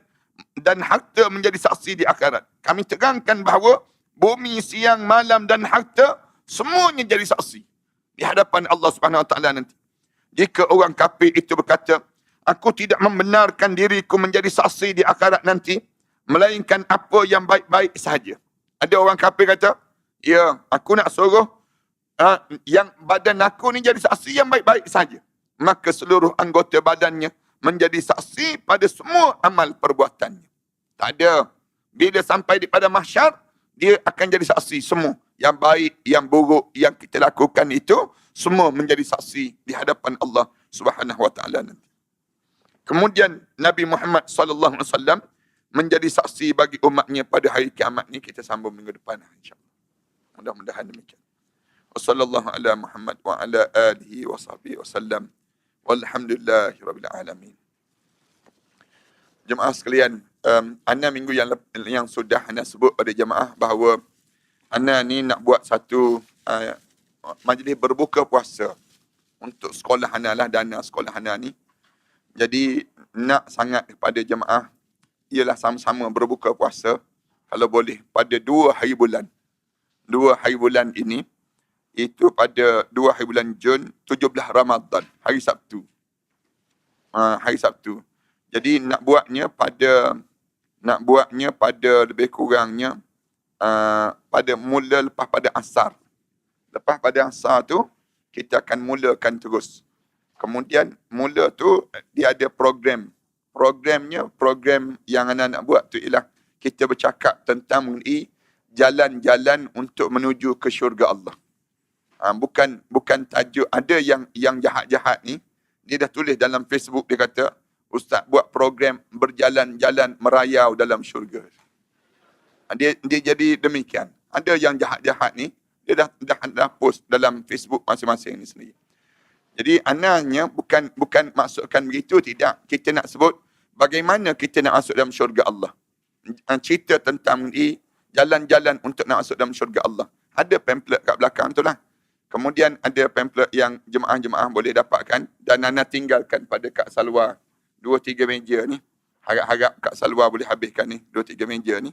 dan harta menjadi saksi di akhirat. Kami terangkan bahawa bumi, siang, malam dan harta, semuanya jadi saksi di hadapan Allah Subhanahu Wa Taala nanti. Jika orang kafir itu berkata, aku tidak membenarkan diriku menjadi saksi di akhirat nanti, melainkan apa yang baik-baik sahaja. Ada orang kafir kata, ya, aku nak suruh yang badan aku ni jadi saksi yang baik-baik saja, maka seluruh anggota badannya menjadi saksi pada semua amal perbuatannya. Tak ada. Bila sampai di pada mahsyar, dia akan jadi saksi semua. Yang baik, yang buruk, yang kita lakukan itu, semua menjadi saksi di hadapan Allah Subhanahu Wa Taala nanti. Kemudian Nabi Muhammad SAW menjadi saksi bagi umatnya pada hari kiamat ni. Kita sambung minggu depan, insya-Allah. Mudah-mudahan demikian. Wassallallahu ala Muhammad wa ala alihi wa sahbihi wasallam. Walhamdulillahirabbil alamin. Jemaah sekalian, ana minggu yang sudah ana sebut pada jemaah bahawa ana ni nak buat satu majlis berbuka puasa untuk sekolah ana lah, dana sekolah ana ni. Jadi nak sangat kepada jemaah ialah sama-sama berbuka puasa kalau boleh pada 2 hari bulan. 2 hari bulan ini, itu pada 2 hari bulan Jun, 17 Ramadan, hari Sabtu. Hari Sabtu. Jadi nak buatnya pada lebih kurangnya pada mula lepas pada asar. Lepas pada asar tu kita akan mulakan terus. Kemudian mula tu dia ada program. Program yang anak nak buat tu ialah kita bercakap tentang mengenai jalan-jalan untuk menuju ke syurga Allah. Bukan tajuk. Ada yang jahat-jahat ni, dia dah tulis dalam Facebook, dia kata, Ustaz buat program berjalan-jalan merayau dalam syurga. Dia jadi demikian. Ada yang jahat-jahat ni, dia dah post dalam Facebook masing-masing ni sendiri. Jadi anaknya bukan maksudkan begitu, tidak. Kita nak sebut bagaimana kita nak masuk dalam syurga Allah. Cerita tentang ni, jalan-jalan untuk nak masuk dalam syurga Allah. Ada pamphlet kat belakang tu lah. Kemudian ada pamphlet yang jemaah-jemaah boleh dapatkan. Dan Nana tinggalkan pada Kak Salwa 2-3 meja ni. Harap-harap Kak Salwa boleh habiskan ni 2-3 meja ni.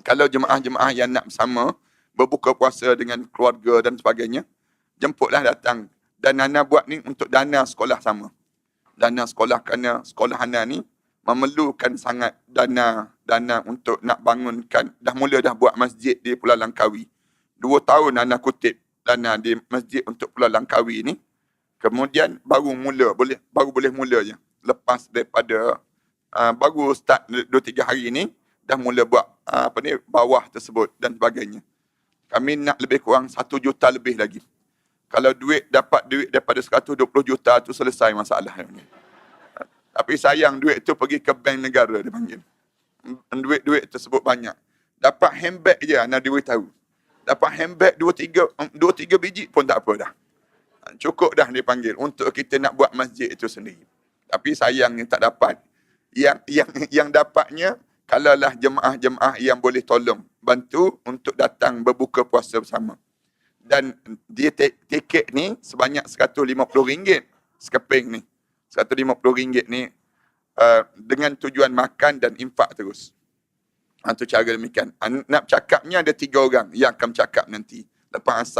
Kalau jemaah-jemaah yang nak bersama berbuka puasa dengan keluarga dan sebagainya, jemputlah datang. Dan Nana buat ni untuk dana sekolah sama. Dana sekolah, kerana sekolah Nana ni memerlukan sangat dana untuk nak bangunkan. Dah buat masjid di Pulau Langkawi. 2 tahun Nana kutip dana di masjid untuk Pulau Langkawi ni. Kemudian baru boleh mula je. Lepas daripada baru start 2-3 hari ni, dah mula buat bawah tersebut dan sebagainya. Kami nak lebih kurang 1 juta lebih lagi. Kalau dapat duit daripada 120 juta tu selesai masalah. Tapi sayang duit tu pergi ke bank negara, dia panggil. Duit tersebut banyak. Dapat handbag je, Ana diberitahu. Dapat handbag 2-3 biji pun tak apa dah. Cukup dah dia panggil untuk kita nak buat masjid itu sendiri. Tapi sayangnya tak dapat. Yang dapatnya, kalaulah jemaah-jemaah yang boleh tolong bantu untuk datang berbuka puasa bersama. Dan dia tiket ni sebanyak RM150 sekeping ni. RM150 ni dengan tujuan makan dan infak terus. Itu cara demikian. Nak cakapnya ada 3 orang yang akan cakap nanti. Lepas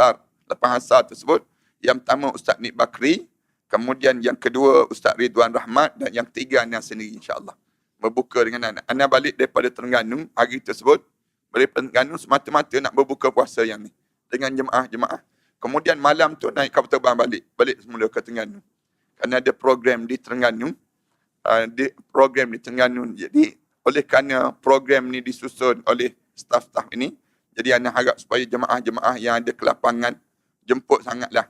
asar tersebut, yang pertama Ustaz Nik Bakri, kemudian yang kedua Ustaz Ridwan Rahmat, dan yang ketiga Ana sendiri insya-Allah. Berbuka dengan Ana balik daripada Terengganu hari tersebut. Balik Terengganu semata-mata nak berbuka puasa yang ni dengan jemaah-jemaah. Kemudian malam tu naik kapal terbang balik semula ke Terengganu. Kerana ada program di Terengganu. Jadi oleh kerana program ni disusun oleh staf-staf ini, jadi Ana harap supaya jemaah-jemaah yang ada ke lapangan jemput sangatlah.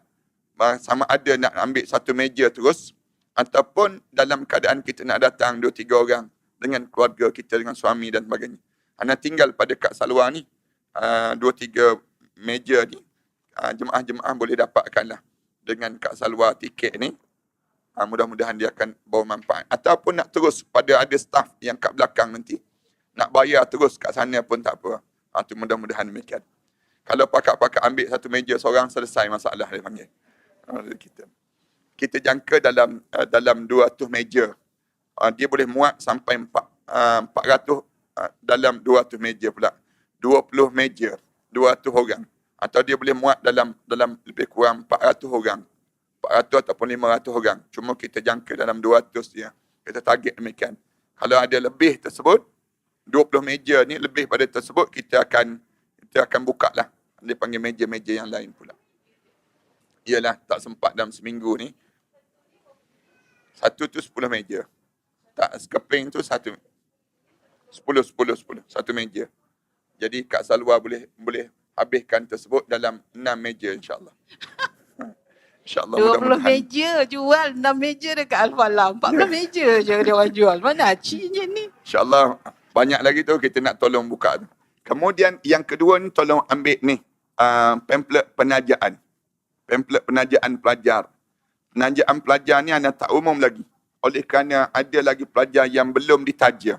Sama ada nak ambil 1 meja terus, ataupun dalam keadaan kita nak datang 2-3 orang dengan keluarga kita, dengan suami dan sebagainya. Ana tinggal pada Kak Salwa ni, 2-3 meja ni, jemaah-jemaah boleh dapatkanlah dengan Kak Salwa tiket ni. Mudah-mudahan dia akan bawa manfaat. Ataupun nak terus pada ada staff yang kat belakang nanti, nak bayar terus kat sana pun tak apa. Itu mudah-mudahan demikian. Kalau pakak-pakak ambil 1 meja seorang, selesai masalah dia panggil. Kita jangka dalam 200 meja. Dia boleh muat sampai 400 dalam 200 meja pula. 20 meja, 200 orang. Atau dia boleh muat dalam lebih kurang 400 orang. 400 ataupun 500 orang. Cuma kita jangka dalam 200 je. Kita target demikian. Kalau ada lebih tersebut, 20 meja ni lebih pada tersebut, kita akan buka lah. Dia panggil meja-meja yang lain pula. ialah tak sempat dalam seminggu ni. Satu tu 10 meja. Tak, sekeping tu 10, satu meja. Jadi Kak Salwa boleh habiskan tersebut dalam 6 meja insya-Allah. InsyaAllah 20 mudah-mudahan. meja jual 6 meja dekat Al-Falah. 14 meja je dia orang jual. Mana acinya ni? InsyaAllah banyak lagi tu kita nak tolong buka tu. Kemudian yang kedua ni tolong ambil ni pamphlet penajaan. Pamphlet penajaan pelajar. Penajaan pelajar ni anda tak umum lagi. Oleh kerana ada lagi pelajar yang belum ditaja.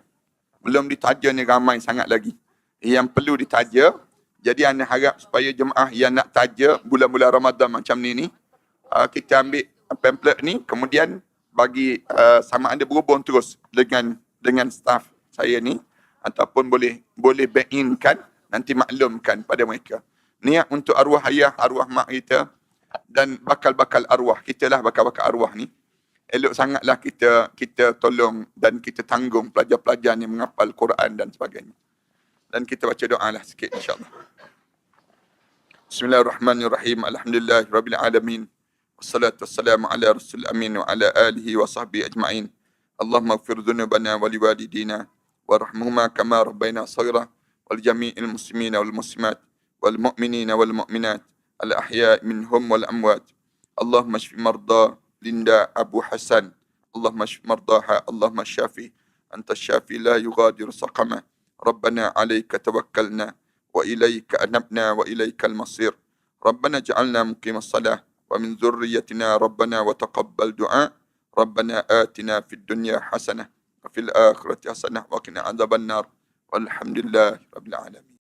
Belum ditaja ni ramai sangat lagi. Yang perlu ditaja. Jadi anda harap supaya jemaah yang nak taja bulan-bulan Ramadan macam ni, kita ambil pamphlet ni kemudian bagi sama ada berhubung terus dengan staff saya ni ataupun boleh back in kan, nanti maklumkan pada mereka. Niat untuk arwah ayah, arwah mak kita dan bakal-bakal arwah. Kita lah bakal-bakal arwah ni. Elok sangatlah kita tolong dan kita tanggung pelajar-pelajar ni menghafal Quran dan sebagainya. Dan kita baca doa lah sikit insya-Allah. Bismillahirrahmanirrahim. Alhamdulillahirabbil alamin. Wassalatu wassalamu ala rasul amin wa ala alihi wa sahbihi ajma'in. Allahumma ighfir dhunubana wa liwalidina warhamhuma kama rabbayna shaghira wal jami'il muslimina wal muslimat wal mu'minina wal mu'minat al ahya' minhum wal amwat. Allahumma shfi marda Linda Abu Hasan. Allahumma shfi mardaha. Allahumma syafi. Anta syafi la yughadiru saqama. Rabbana alayka tawakkalna wa ilayka anabna wa ilaykal masir. Rabbana ja'alna muqimas salah wa min dhurriyyatina rabbana wa taqabbal du'a. Rabbana atina fid dunya hasanah wa fil akhirati hasanah wa qina adzabannar. Walhamdulillahi rabbil alamin.